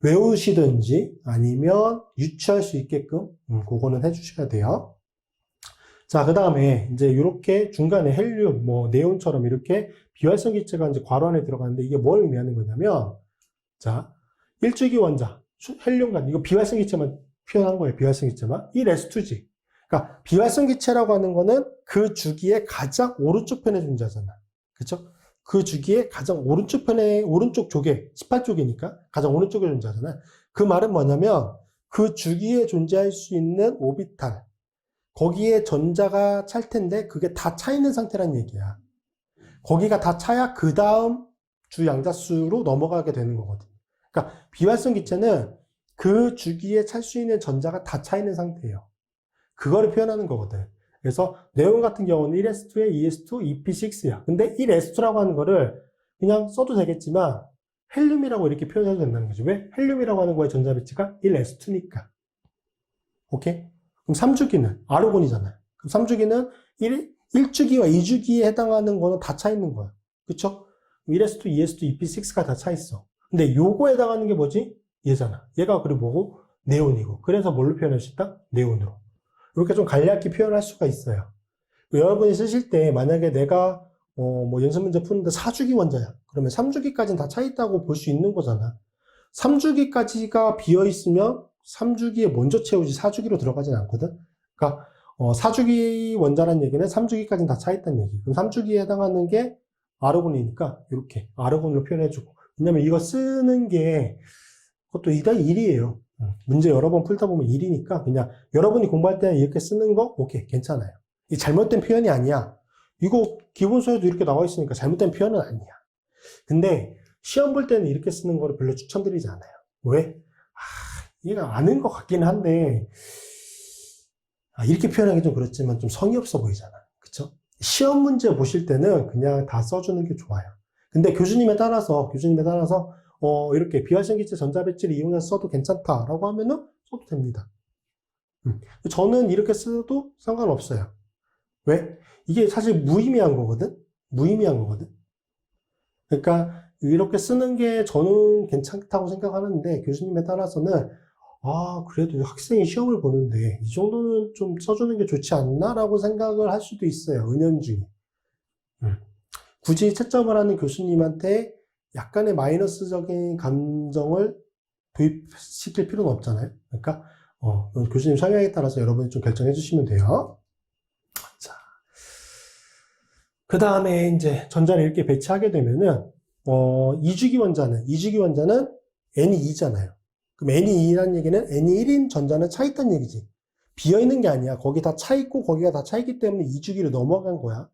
외우시든지 아니면 유치할 수 있게끔 그거는 해주셔야 돼요. 자, 그 다음에 이제 이렇게 중간에 헬륨, 네온처럼 이렇게 비활성 기체가 이제 괄호 안에 들어가는데 이게 뭘 의미하는 거냐면, 자, 1주기 원자, 헬륨간, 이거 비활성 기체만 표현한 거예요. 비활성 기체만. 1s2지. 그러니까 비활성 기체라고 하는 거는 그 주기의 가장 오른쪽 편에 존재하잖아. 그쵸? 그 주기의 가장 오른쪽 편에, 오른쪽 쪽에, 18쪽이니까 가장 오른쪽에 존재하잖아. 그 말은 뭐냐면, 그 주기에 존재할 수 있는 오비탈, 거기에 전자가 찰 텐데 그게 다 차 있는 상태란 얘기야. 거기가 다 차야 그 다음 주 양자수로 넘어가게 되는 거거든. 그러니까 비활성 기체는 그 주기에 찰 수 있는 전자가 다 차 있는 상태예요. 그거를 표현하는 거거든. 그래서 네온 같은 경우는 1s2에 2s2, 2p6야. 근데 1s2라고 하는 거를 그냥 써도 되겠지만 헬륨이라고 이렇게 표현해도 된다는 거지. 왜? 헬륨이라고 하는 거의 전자 배치가 1s2니까. 오케이? 그럼 3주기는 아르곤이잖아요. 그럼 3주기는 1주기와 2주기에 해당하는 거는 다 차 있는 거야. 그쵸? 1s2, 2s2, 2p6가 다 차 있어. 근데 요거에 해당하는 게 뭐지? 얘잖아. 얘가 그리고 뭐고? 네온이고. 그래서 뭘로 표현할 수 있다? 네온으로. 이렇게 좀 간략히 표현할 수가 있어요. 여러분이 쓰실 때 만약에 내가 연습 문제 푸는데 4주기 원자야. 그러면 3주기까지는 다 차 있다고 볼 수 있는 거잖아. 3주기까지가 비어 있으면 3주기에 먼저 채우지 4주기로 들어가진 않거든. 그러니까 4주기 원자란 얘기는 3주기까지는 다 차 있다는 얘기. 그럼 3주기에 해당하는 게 아르곤이니까 이렇게 아르곤으로 표현해주고. 왜냐면 이거 쓰는 게 그것도 2:1이에요. 문제 여러 번 풀다 보면 1이니까 그냥 여러분이 공부할 때는 이렇게 쓰는 거 오케이 괜찮아요. 이 잘못된 표현이 아니야. 이거 기본서에도 이렇게 나와 있으니까 잘못된 표현은 아니야. 근데 시험 볼 때는 이렇게 쓰는 거를 별로 추천드리지 않아요. 왜? 얘가 아는 것 같기는 한데 이렇게 표현하기 좀 그렇지만 좀 성의 없어 보이잖아. 그쵸? 시험 문제 보실 때는 그냥 다 써주는 게 좋아요. 근데 교수님에 따라서 이렇게 비활성 기체 전자 배치를 이용해서 써도 괜찮다라고 하면은 써도 됩니다. 저는 이렇게 써도 상관없어요. 왜? 이게 사실 무의미한 거거든? 무의미한 거거든? 그러니까 이렇게 쓰는 게 저는 괜찮다고 생각하는데 교수님에 따라서는 그래도 학생이 시험을 보는데 이 정도는 좀 써주는 게 좋지 않나라고 생각을 할 수도 있어요. 은연중에. 굳이 채점을 하는 교수님한테 약간의 마이너스적인 감정을 도입시킬 필요는 없잖아요. 그러니까 교수님 설명에 따라서 여러분이 좀 결정해 주시면 돼요. 자, 그 다음에 이제 전자를 이렇게 배치하게 되면은 이주기 원자는 n이 2잖아요. 그럼 n이 2라는 얘기는 n이 1인 전자는 차 있다는 얘기지. 비어 있는 게 아니야. 거기 다 차 있고 거기가 다 차 있기 때문에 2주기로 넘어간 거야.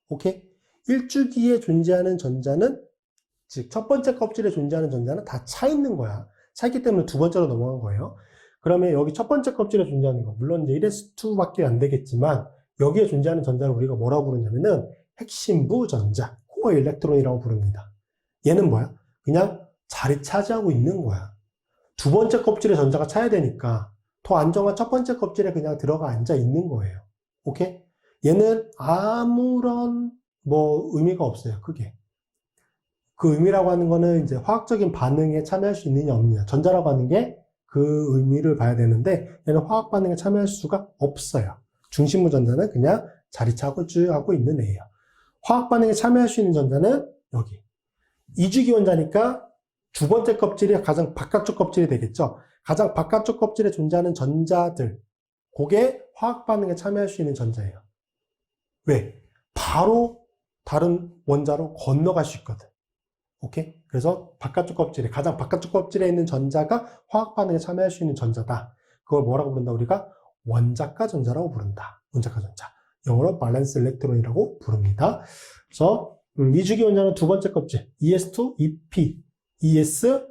오케이? 1주기에 존재하는 전자는, 즉 첫 번째 껍질에 존재하는 전자는 다 차 있는 거야. 차 있기 때문에 두 번째로 넘어간 거예요. 그러면 여기 첫 번째 껍질에 존재하는 거, 물론 이제 1s2밖에 안 되겠지만 여기에 존재하는 전자를 우리가 뭐라고 부르냐면은 핵심부 전자, 코어 일렉트론이라고 부릅니다. 얘는 뭐야? 그냥 자리 차지하고 있는 거야. 두 번째 껍질에 전자가 차야 되니까 더 안정한 첫 번째 껍질에 그냥 들어가 앉아 있는 거예요. 오케이? 얘는 아무런 의미가 없어요. 크게. 그 의미라고 하는 거는 이제 화학적인 반응에 참여할 수 있느냐 없느냐. 전자라고 하는 게 그 의미를 봐야 되는데 얘는 화학 반응에 참여할 수가 없어요. 중심부 전자는 그냥 자리 차지하고 있는 애예요. 화학 반응에 참여할 수 있는 전자는 여기. 이주기 원자니까 두 번째 껍질이 가장 바깥쪽 껍질이 되겠죠. 가장 바깥쪽 껍질에 존재하는 전자들, 그게 화학 반응에 참여할 수 있는 전자예요. 왜? 바로 다른 원자로 건너갈 수 있거든. 오케이? 그래서 가장 바깥쪽 껍질에 있는 전자가 화학 반응에 참여할 수 있는 전자다. 그걸 뭐라고 부른다? 우리가 원자가 전자라고 부른다. 원자가 전자. 영어로 밸런스 일렉트론이라고 부릅니다. 그래서 이주기 원자는 두 번째 껍질, ES2, EP, ES,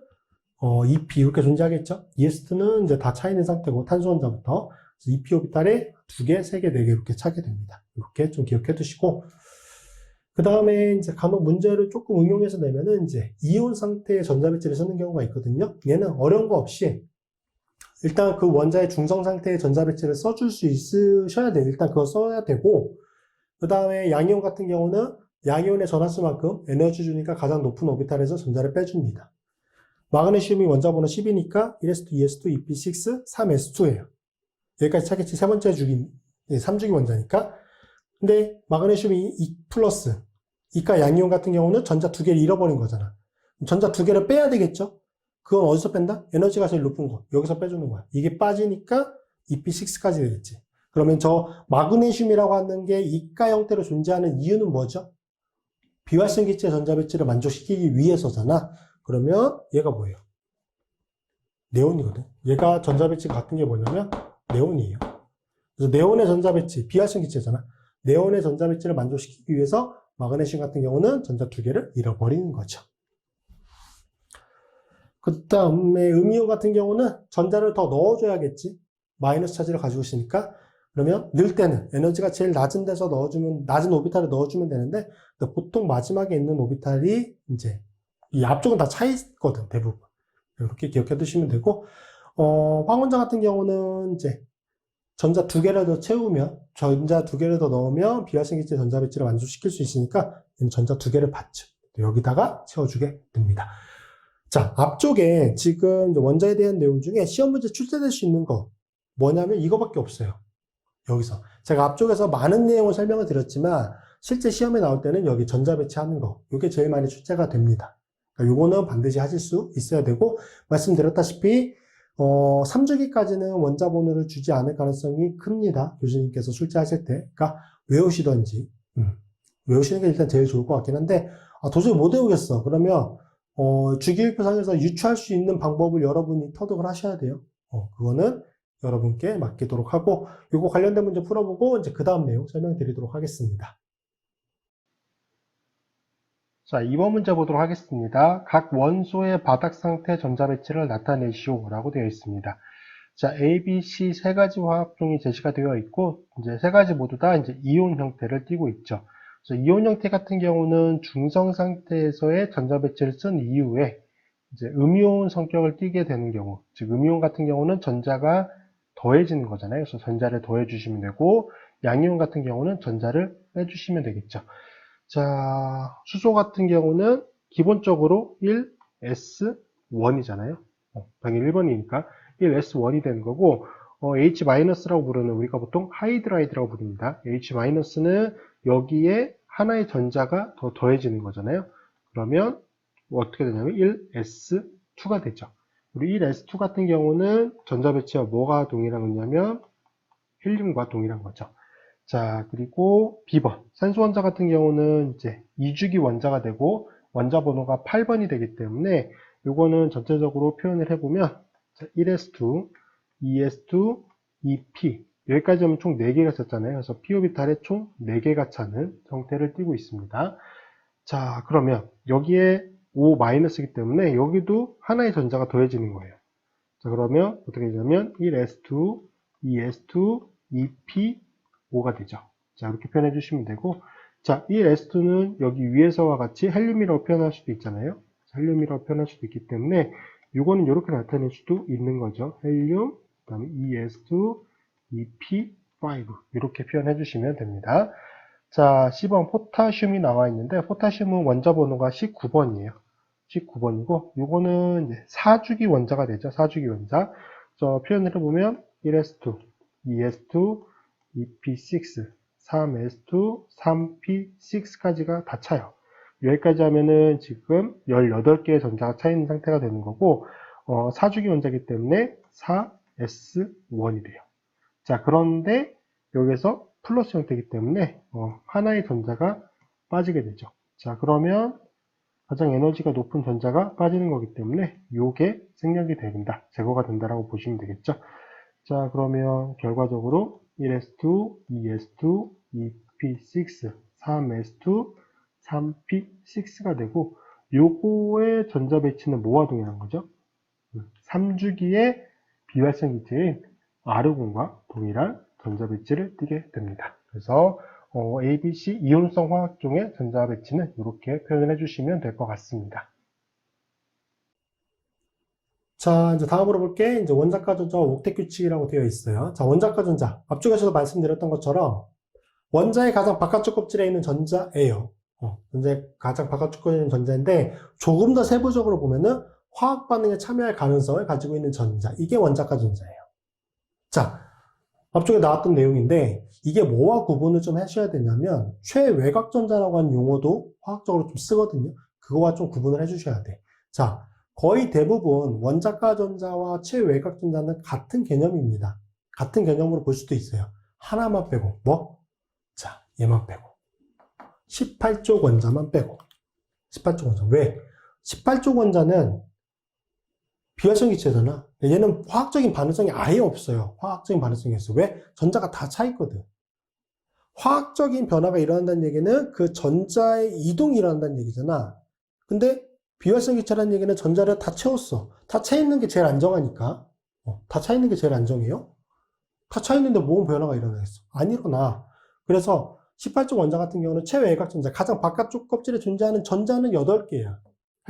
EP 이렇게 존재하겠죠. ES2는 이제 다 차 있는 상태고 탄소 원자부터 EP 오비탈에 2개, 3개, 4개 이렇게 차게 됩니다. 이렇게 좀 기억해 두시고, 그 다음에 이제 간혹 문제를 조금 응용해서 내면은 이제 이온 상태의 전자배치를 쓰는 경우가 있거든요. 얘는 어려운 거 없이 일단 그 원자의 중성 상태의 전자배치를 써줄 수 있으셔야 돼요. 일단 그거 써야 되고, 그 다음에 양이온 같은 경우는 양이온의 전하수만큼 에너지 주니까 가장 높은 오비탈에서 전자를 빼줍니다. 마그네슘이 원자번호 10이니까 1s2, 2s2, EP6, 3s2예요. 여기까지 차겠지. 세 번째 주기, 3주기 원자니까. 근데 마그네슘이 2+, 이가 양이온 같은 경우는 전자 두 개를 잃어버린 거잖아. 전자 두 개를 빼야 되겠죠? 그건 어디서 뺀다? 에너지가 제일 높은 거. 여기서 빼주는 거야. 이게 빠지니까 EP6까지 되겠지. 그러면 저 마그네슘이라고 하는 게 이가 형태로 존재하는 이유는 뭐죠? 비활성 기체 전자 배치를 만족시키기 위해서잖아. 그러면 얘가 뭐예요? 네온이거든. 얘가 전자 배치가 같은 게 뭐냐면 네온이에요. 그래서 네온의 전자 배치, 비활성 기체잖아. 네온의 전자 배치를 만족시키기 위해서 마그네슘 같은 경우는 전자 두 개를 잃어버리는 거죠. 그 다음에 음이온 같은 경우는 전자를 더 넣어줘야겠지. 마이너스 차지를 가지고 있으니까. 그러면 넣을 때는 에너지가 제일 낮은 데서 넣어주면, 낮은 오비탈을 넣어주면 되는데, 보통 마지막에 있는 오비탈이 이제, 이 앞쪽은 다 차 있거든, 대부분. 이렇게 기억해 두시면 되고, 황원자 같은 경우는 이제, 전자 두 개를 더 채우면, 전자 두 개를 더 넣으면 비활성기체 전자 배치를 만족시킬 수 있으니까, 전자 두 개를 받죠. 여기다가 채워주게 됩니다. 자, 앞쪽에 지금 원자에 대한 내용 중에 시험 문제 출제될 수 있는 거, 뭐냐면 이거밖에 없어요. 여기서. 제가 앞쪽에서 많은 내용을 설명을 드렸지만, 실제 시험에 나올 때는 여기 전자 배치하는 거, 이게 제일 많이 출제가 됩니다. 그러니까 요거는 반드시 하실 수 있어야 되고, 말씀드렸다시피, 3주기까지는 원자 번호를 주지 않을 가능성이 큽니다. 교수님께서 출제하실 때. 그러니까 외우시던지, 외우시는 게 일단 제일 좋을 것 같긴 한데, 도저히 못 외우겠어. 그러면, 주기율표상에서 유추할 수 있는 방법을 여러분이 터득을 하셔야 돼요. 그거는 여러분께 맡기도록 하고, 요거 관련된 문제 풀어보고, 이제 그 다음 내용 설명드리도록 하겠습니다. 자, 2번 문제 보도록 하겠습니다. 각 원소의 바닥 상태 전자 배치를 나타내시오 라고 되어 있습니다. 자, A, B, C 세 가지 화학종이 제시가 되어 있고, 이제 세 가지 모두 다 이제 이온 형태를 띠고 있죠. 그래서 이온 형태 같은 경우는 중성 상태에서의 전자 배치를 쓴 이후에 이제 음이온 성격을 띠게 되는 경우, 즉 음이온 같은 경우는 전자가 더해지는 거잖아요. 그래서 전자를 더해 주시면 되고, 양이온 같은 경우는 전자를 빼주시면 되겠죠. 자, 수소 같은 경우는 기본적으로 1s1이잖아요. 당연히 1번이니까 1s1이 되는 거고, H-라고 부르는 우리가 보통 하이드라이드라고 부릅니다. H-는 여기에 하나의 전자가 더 더해지는 거잖아요. 그러면 어떻게 되냐면 1s2가 되죠. 우리 1s2 같은 경우는 전자 배치와 뭐가 동일한 거냐면 헬륨과 동일한 거죠. 자, 그리고 B번. 산소 원자 같은 경우는 이제 2주기 원자가 되고 원자 번호가 8번이 되기 때문에 요거는 전체적으로 표현을 해보면 1s2, 2s2, 2p 여기까지 하면 총 4개가 썼잖아요. 그래서 p 오비탈에 총 4개가 차는 형태를 띠고 있습니다. 자, 그러면 여기에 O-이기 때문에 여기도 하나의 전자가 더해지는 거예요. 자, 그러면 어떻게 되냐면 1s2, 2s2, 2p5가 되죠. 자, 이렇게 표현해 주시면 되고, 자, 1s2는 여기 위에서와 같이 헬륨이라고 표현할 수도 있잖아요. 헬륨이라고 표현할 수도 있기 때문에 이거는 이렇게 나타낼 수도 있는 거죠. 헬륨, 그 다음에 2s2, 2p5 이렇게 표현해 주시면 됩니다. 자, 10번 포타슘이 나와 있는데 포타슘은 원자 번호가 19번이에요. 19번이고 이거는 이제 4주기 원자가 되죠. 4주기 원자. 저 표현을 해보면 1s2, 2s2, 2p6, 3s2, 3p6까지가 다 차요. 여기까지 하면은 지금 18개의 전자가 차 있는 상태가 되는 거고 4주기 원자이기 때문에 4s1이 돼요. 자, 그런데 여기서 플러스 형태이기 때문에 하나의 전자가 빠지게 되죠. 자, 그러면 가장 에너지가 높은 전자가 빠지는 거기 때문에 이게 생략이 된다, 제거가 된다라고 보시면 되겠죠. 자, 그러면 결과적으로 1s2, 2s2, 2p6, 3s2, 3p6가 되고 요거의 전자 배치는 뭐와 동일한 거죠? 3주기의 비활성 기체인 아르곤과 동일한 전자 배치를 띠게 됩니다. 그래서 ABC 이온성 화학종의 전자 배치는 이렇게 표현을 해주시면 될 것 같습니다. 자, 이제 다음으로 볼게. 이제 원자과 전자와 옥텟 규칙이라고 되어 있어요. 자, 원자과 전자. 앞쪽에서도 말씀드렸던 것처럼 원자의 가장 바깥쪽 껍질에 있는 전자예요. 전자의 가장 바깥쪽 껍질에 있는 전자인데 조금 더 세부적으로 보면은 화학 반응에 참여할 가능성을 가지고 있는 전자. 이게 원자과 전자예요. 자, 앞쪽에 나왔던 내용인데 이게 뭐와 구분을 좀 하셔야 되냐면 최외곽 전자라고 하는 용어도 화학적으로 좀 쓰거든요. 그거와 좀 구분을 해주셔야 돼. 자, 거의 대부분 원자과 전자와 최외곽 전자는 같은 개념입니다. 같은 개념으로 볼 수도 있어요. 하나만 빼고 뭐? 자, 얘만 빼고 18쪽 원자만 빼고 18쪽 원자. 왜? 18쪽 원자는 비활성 기체잖아. 얘는 화학적인 반응성이 아예 없어요. 화학적인 반응성이 없어. 왜? 전자가 다 차 있거든. 화학적인 변화가 일어난다는 얘기는 그 전자의 이동이 일어난다는 얘기잖아. 근데 비활성 기체라는 얘기는 전자를 다 채웠어. 다 차 있는 게 제일 안정하니까. 다 차 있는 게 제일 안정해요? 다 차 있는데 뭔 변화가 일어나겠어? 안 일어나. 그래서 18쪽 원자 같은 경우는 최외곽 전자, 가장 바깥쪽 껍질에 존재하는 전자는 8개야.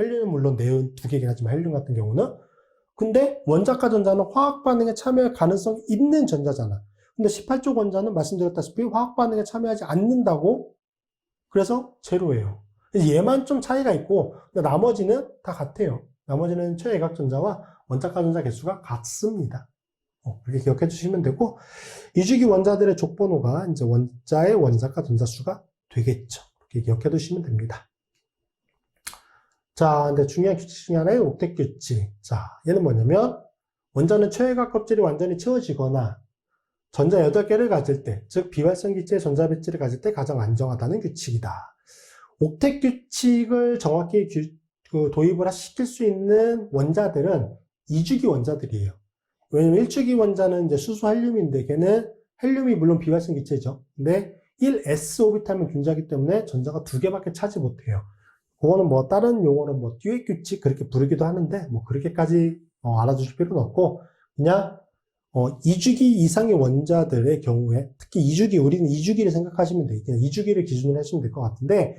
헬륨은 물론 네온 2개긴 하지만 헬륨 같은 경우는. 근데 원자과 전자는 화학 반응에 참여할 가능성이 있는 전자잖아. 근데 18쪽 원자는 말씀드렸다시피 화학 반응에 참여하지 않는다고. 그래서 제로예요. 얘만 좀 차이가 있고 나머지는 다 같아요. 나머지는 최외곽 전자와 원자과 전자 개수가 같습니다. 이렇게 기억해 주시면 되고 2주기 원자들의 족번호가 이제 원자의 원자과 전자 수가 되겠죠. 이렇게 기억해 두시면 됩니다. 자, 근데 중요한 규칙 중에 하나의 옥텟 규칙. 자, 얘는 뭐냐면 원자는 최외곽 껍질이 완전히 채워지거나 전자 8개를 가질 때, 즉 비활성 기체의 전자 배치를 가질 때 가장 안정하다는 규칙이다. 옥텟 규칙을 정확히 도입을 시킬 수 있는 원자들은 2주기 원자들이에요. 왜냐면 1주기 원자는 이제 수소 헬륨인데 걔는 헬륨이 물론 비활성 기체죠. 근데 1s 오비탈만 존재하기 때문에 전자가 2개밖에 차지 못해요. 그거는 뭐 다른 용어로 뭐 듀엣 규칙 그렇게 부르기도 하는데 뭐 그렇게까지 알아두실 필요는 없고 그냥 2주기 이상의 원자들의 경우에 특히 2주기 우리는 2주기를 생각하시면 돼요. 그냥 2주기를 기준으로 하시면 될 것 같은데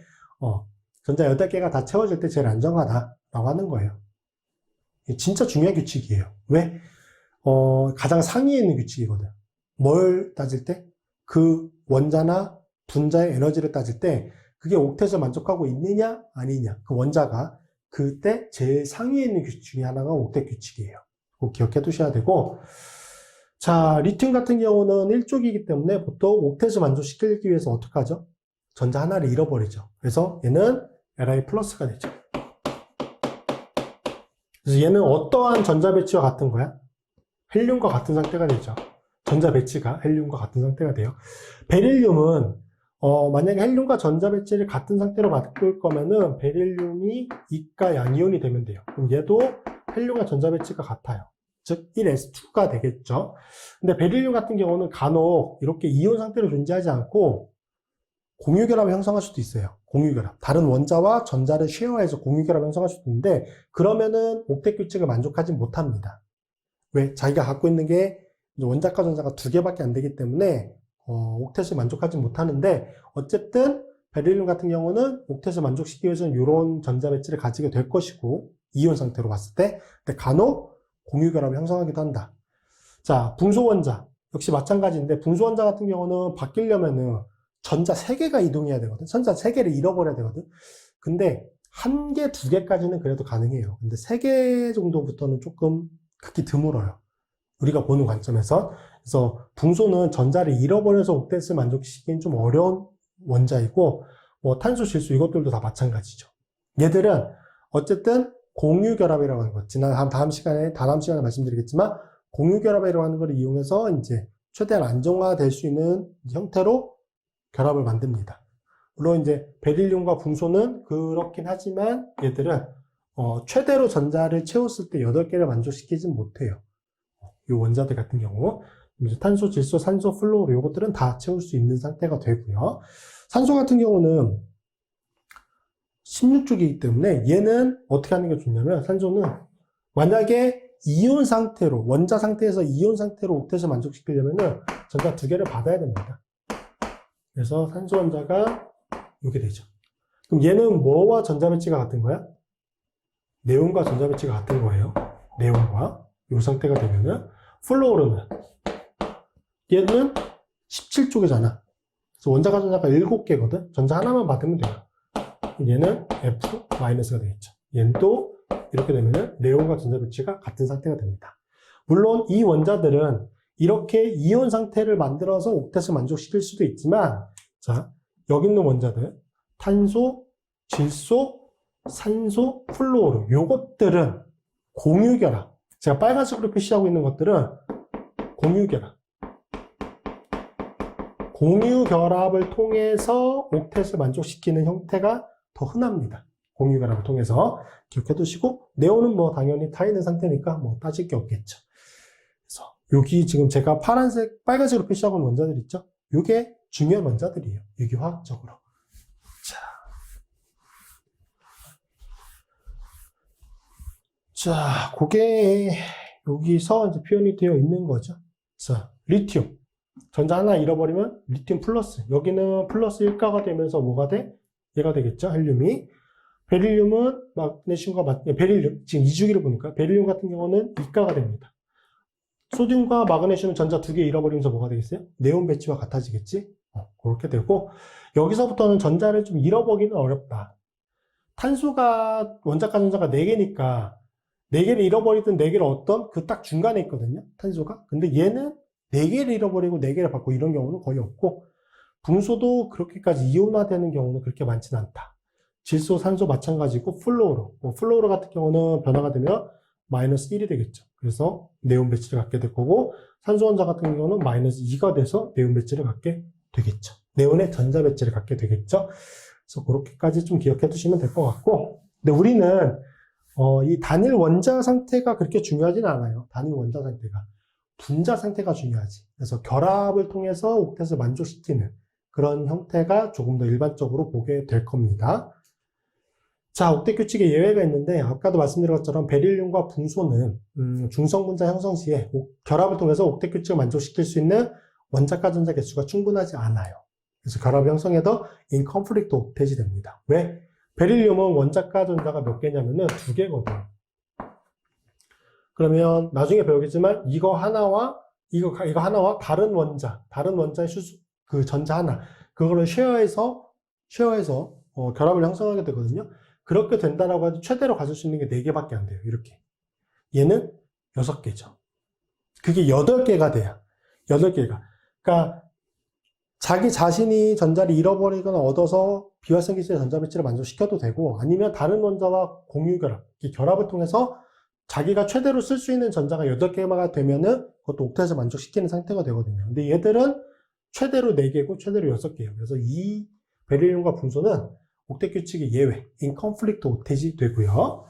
전자 8개가 다 채워질 때 제일 안정하다라고 하는 거예요. 진짜 중요한 규칙이에요. 왜? 가장 상위에 있는 규칙이거든. 뭘 따질 때? 그 원자나 분자의 에너지를 따질 때 그게 옥텟을 만족하고 있느냐 아니냐 그 원자가 그때 제일 상위에 있는 규칙 중에 하나가 옥텟 규칙이에요. 꼭 기억해 두셔야 되고 자 리튬 같은 경우는 1쪽이기 때문에 보통 옥텟을 만족시키기 위해서 어떻게 하죠? 전자 하나를 잃어버리죠. 그래서 얘는 Li 플러스가 되죠. 그래서 얘는 어떠한 전자 배치와 같은 거야? 헬륨과 같은 상태가 되죠. 전자 배치가 헬륨과 같은 상태가 돼요. 베릴륨은 만약에 헬륨과 전자 배치를 같은 상태로 바꿀 거면은 베릴륨이 이가 양이온이 되면 돼요. 그럼 얘도 헬륨과 전자 배치가 같아요. 즉 1s2가 되겠죠. 근데 베릴륨 같은 경우는 간혹 이렇게 이온 상태로 존재하지 않고 공유결합을 형성할 수도 있어요. 공유결합. 다른 원자와 전자를 쉐어해서 공유결합을 형성할 수도 있는데 그러면은 옥텟 규칙을 만족하지 못합니다. 왜? 자기가 갖고 있는 게 원자과 전자가 두 개밖에 안 되기 때문에 옥텟을 만족하지 못하는데 어쨌든 베릴륨 같은 경우는 옥텟을 만족시키기 위해서는 이런 전자 배치를 가지게 될 것이고 이온 상태로 봤을 때 근데 간혹 공유결합을 형성하기도 한다. 자, 붕소원자 역시 마찬가지인데 붕소원자 같은 경우는 바뀌려면은 전자 3개가 이동해야 되거든. 전자 3개를 잃어버려야 되거든. 근데 1개, 2개까지는 그래도 가능해요. 근데 3개 정도부터는 조금 극히 드물어요. 우리가 보는 관점에서. 그래서 붕소는 전자를 잃어버려서 옥텟을 만족시키기는 좀 어려운 원자이고, 뭐 탄소, 질소 이것들도 다 마찬가지죠. 얘들은 어쨌든 공유결합이라고 하는 것. 다음 시간에 말씀드리겠지만, 공유결합이라고 하는 걸 이용해서 이제 최대한 안정화될 수 있는 형태로 결합을 만듭니다. 물론 이제 베릴륨과 붕소는 그렇긴 하지만 얘들은 최대로 전자를 채웠을 때 8개를 만족시키진 못해요. 이 원자들 같은 경우 이제 탄소, 질소, 산소, 플로르 이것들은 다 채울 수 있는 상태가 되고요. 산소 같은 경우는 16쪽이기 때문에 얘는 어떻게 하는 게 좋냐면 산소는 만약에 이온 상태로 원자 상태에서 이온 상태로 옥텟을 만족시키려면은 전자 2개를 받아야 됩니다. 그래서 산소 원자가 이렇게 되죠. 그럼 얘는 뭐와 전자 배치가 같은 거야? 네온과 전자 배치가 같은 거예요. 네온과 이 상태가 되면은 플로르는 얘는 17쪽이잖아. 그래서 원자과 전자가 7개거든. 전자 하나만 받으면 돼요. 얘는 F-가 되겠죠. 얘는 또 이렇게 되면은 네온과 전자 배치가 같은 상태가 됩니다. 물론 이 원자들은 이렇게 이온 상태를 만들어서 옥텟을 만족시킬 수도 있지만, 자, 여기 있는 원자들, 탄소, 질소, 산소, 플로르, 요것들은 공유결합. 제가 빨간색으로 표시하고 있는 것들은 공유결합. 공유결합을 통해서 옥텟을 만족시키는 형태가 더 흔합니다. 공유결합을 통해서 기억해 두시고, 네온은 뭐 당연히 타 있는 상태니까 뭐 따질 게 없겠죠. 그래서 여기 지금 제가 빨간색으로 표시하고 있는 원자들 있죠? 이게 중요한 원자들이에요. 유기화학적으로. 자, 그게 여기서 이제 표현이 되어 있는 거죠. 자, 리튬. 전자 하나 잃어버리면 리튬 플러스. 여기는 플러스 1가가 되면서 뭐가 돼? 얘가 되겠죠? 헬륨이. 베릴륨은 베릴륨. 지금 2주기를 보니까 베릴륨 같은 경우는 2가가 됩니다. 소듐과 마그네슘은 전자 2개 잃어버리면서 뭐가 되겠어요? 네온 배치와 같아지겠지? 그렇게 되고, 여기서부터는 전자를 좀 잃어버리기는 어렵다. 탄소가, 원자과 전자가 4개니까, 4개를 잃어버리든 4개를 얻던 그 딱 중간에 있거든요? 탄소가. 근데 얘는 4개를 잃어버리고 4개를 받고 이런 경우는 거의 없고, 붕소도 그렇게까지 이온화되는 경우는 그렇게 많진 않다. 질소, 산소 마찬가지고, 플로르 같은 경우는 변화가 되면 마이너스 1이 되겠죠. 그래서 네온 배치를 갖게 될 거고, 산소 원자 같은 경우는 마이너스 2가 돼서 네온 배치를 갖게 되겠죠. 네온의 전자 배치를 갖게 되겠죠. 그래서 그렇게까지 좀 기억해 두시면 될 것 같고, 근데 우리는 이 단일 원자 상태가 그렇게 중요하진 않아요. 단일 원자 상태가. 분자 상태가 중요하지. 그래서 결합을 통해서 옥텟을 만족시키는 그런 형태가 조금 더 일반적으로 보게 될 겁니다. 자, 옥텟 규칙에 예외가 있는데 아까도 말씀드린 것처럼 베릴륨과 붕소는 중성분자 형성 시에 결합을 통해서 옥텟 규칙을 만족시킬 수 있는 원자과 전자 개수가 충분하지 않아요. 그래서 결합 형성에도 인컴플리트 옥텟이 됩니다. 왜? 베릴륨은 원자과 전자가 몇 개냐면은 2개거든. 그러면 나중에 배우겠지만 이거 하나와 다른 원자의 그 전자 하나, 그거를 쉐어해서 결합을 형성하게 되거든요. 그렇게 된다라고 해도 최대로 가질 수 있는 게 4개밖에 안 돼요. 이렇게. 얘는 6개죠. 그게 8개가 돼요. 8개가. 그러니까 자기 자신이 전자를 잃어버리거나 얻어서 비활성 기체의 전자 배치를 만족시켜도 되고, 아니면 다른 원자와 공유결합, 결합을 통해서 자기가 최대로 쓸 수 있는 전자가 8개가 되면은 그것도 옥텟에서 만족시키는 상태가 되거든요. 근데 얘들은 최대로 4개고 최대로 6개예요. 그래서 이 베릴륨과 붕소는 옥텟 규칙의 예외, 인컨플릭트 옥텟이 되고요.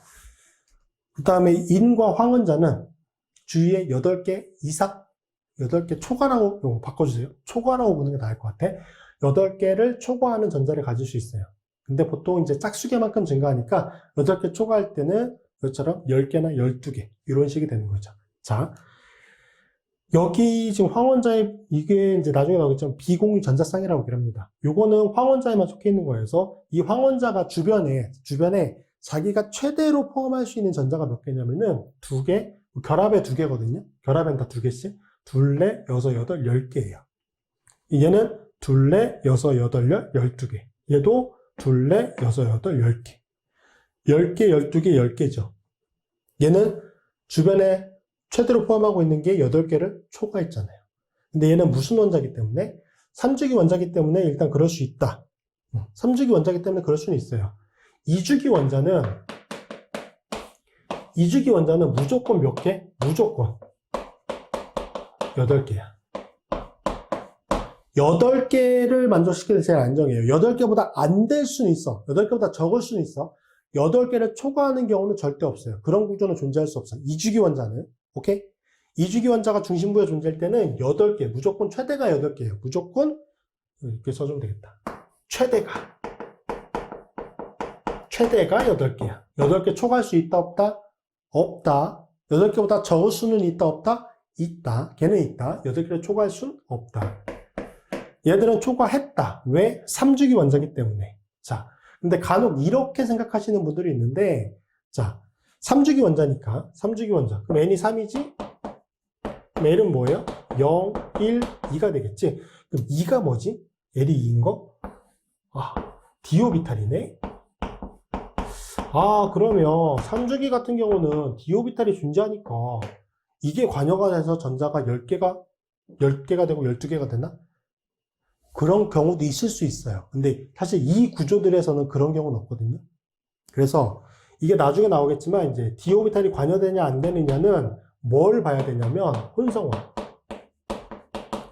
그 다음에 인과 황원자는 주위에 8개 이상, 8개 초과라고, 이거 바꿔주세요. 초과라고 보는 게 나을 것 같아. 8개를 초과하는 전자를 가질 수 있어요. 근데 보통 이제 짝수개만큼 증가하니까 8개 초과할 때는 이것처럼 10개나 12개, 이런 식이 되는 거죠. 자, 여기 지금 황원자에, 이게 이제 나중에 나오겠지만 비공유 전자쌍이라고 얘기를 합니다. 요거는 황원자에만 속해 있는 거여서 이 황원자가 주변에 자기가 최대로 포함할 수 있는 전자가 몇 개냐면은 2개, 결합에 2개거든요. 결합엔 다 2개씩. 2, 4, 6, 8, 10개예요. 얘는 2, 4, 6, 8, 12개. 얘도 2, 4, 6, 8, 10개. 10개, 12개, 10개죠. 얘는 주변에 최대로 포함하고 있는 게 8개를 초과했잖아요. 근데 얘는 무슨 원자이기 때문에? 3주기 원자이기 때문에 일단 그럴 수 있다. 3주기 원자이기 때문에 그럴 수는 있어요. 2주기 원자는 무조건 몇 개? 무조건 8개야. 8개를 만족시키는 게 제일 안정이에요. 8개보다 안 될 수는 있어. 8개보다 적을 수는 있어. 8개를 초과하는 경우는 절대 없어요. 그런 구조는 존재할 수 없어요. 2주기 원자는. 오케이? 2주기 원자가 중심부에 존재할 때는 8개, 무조건 최대가 8개예요. 무조건 이렇게 써주면 되겠다. 최대가 8개야. 8개 초과할 수 있다, 없다? 없다. 8개보다 적을 수는 있다, 없다? 있다. 걔는 있다. 8개를 초과할 수는 없다. 얘들은 초과했다. 왜? 3주기 원자이기 때문에. 자, 근데 간혹 이렇게 생각하시는 분들이 있는데, 자, 3주기 원자니까, 3주기 원자. 그럼 n이 3이지? 그럼 l은 뭐예요? 0, 1, 2가 되겠지? 그럼 2가 뭐지? l이 2인 거? 아, 디오비탈이네? 아, 그러면 3주기 같은 경우는 디오비탈이 존재하니까 이게 관여가 돼서 전자가 10개가 되고 12개가 되나? 그런 경우도 있을 수 있어요. 근데 사실 이 구조들에서는 그런 경우는 없거든요. 그래서 이게 나중에 나오겠지만 이제 디오비탈이 관여되냐 안 되느냐는 뭘 봐야 되냐면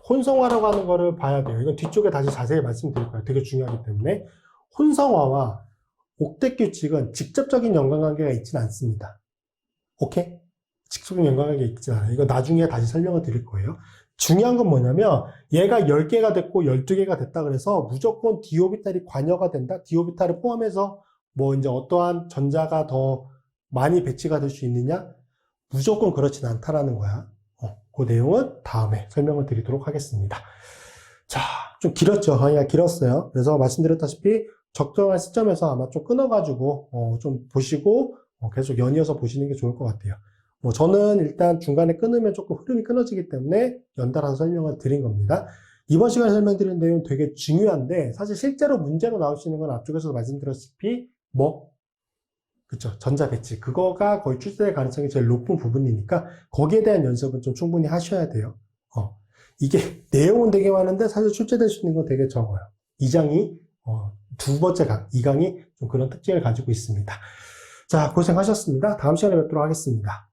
혼성화라고 하는 거를 봐야 돼요. 이건 뒤쪽에 다시 자세히 말씀드릴 거예요. 되게 중요하기 때문에. 혼성화와 옥텟 규칙은 직접적인 연관관계가 있지는 않습니다. 오케이? 직접적인 연관관계가 있지 않아요. 이거 나중에 다시 설명을 드릴 거예요. 중요한 건 뭐냐면 얘가 10개가 됐고 12개가 됐다 그래서 무조건 디오비탈이 관여가 된다. 디오비탈을 포함해서 뭐 이제 어떠한 전자가 더 많이 배치가 될 수 있느냐? 무조건 그렇진 않다라는 거야. 그 내용은 다음에 설명을 드리도록 하겠습니다. 자, 좀 길었죠. 강의가 길었어요. 그래서 말씀드렸다시피 적정한 시점에서 아마 좀 끊어가지고 좀 보시고 계속 연이어서 보시는 게 좋을 것 같아요. 뭐 저는 일단 중간에 끊으면 조금 흐름이 끊어지기 때문에 연달아서 설명을 드린 겁니다. 이번 시간에 설명드린 내용 되게 중요한데 사실 실제로 문제로 나올 수 있는 건 앞쪽에서도 말씀드렸다시피 그쵸, 전자 배치 그거가 거의 출제될 가능성이 제일 높은 부분이니까 거기에 대한 연습은 좀 충분히 하셔야 돼요. 이게 내용은 되게 많은데 사실 출제될 수 있는 건 되게 적어요. 2장이 두 번째 2강이 좀 그런 특징을 가지고 있습니다. 자, 고생하셨습니다. 다음 시간에 뵙도록 하겠습니다.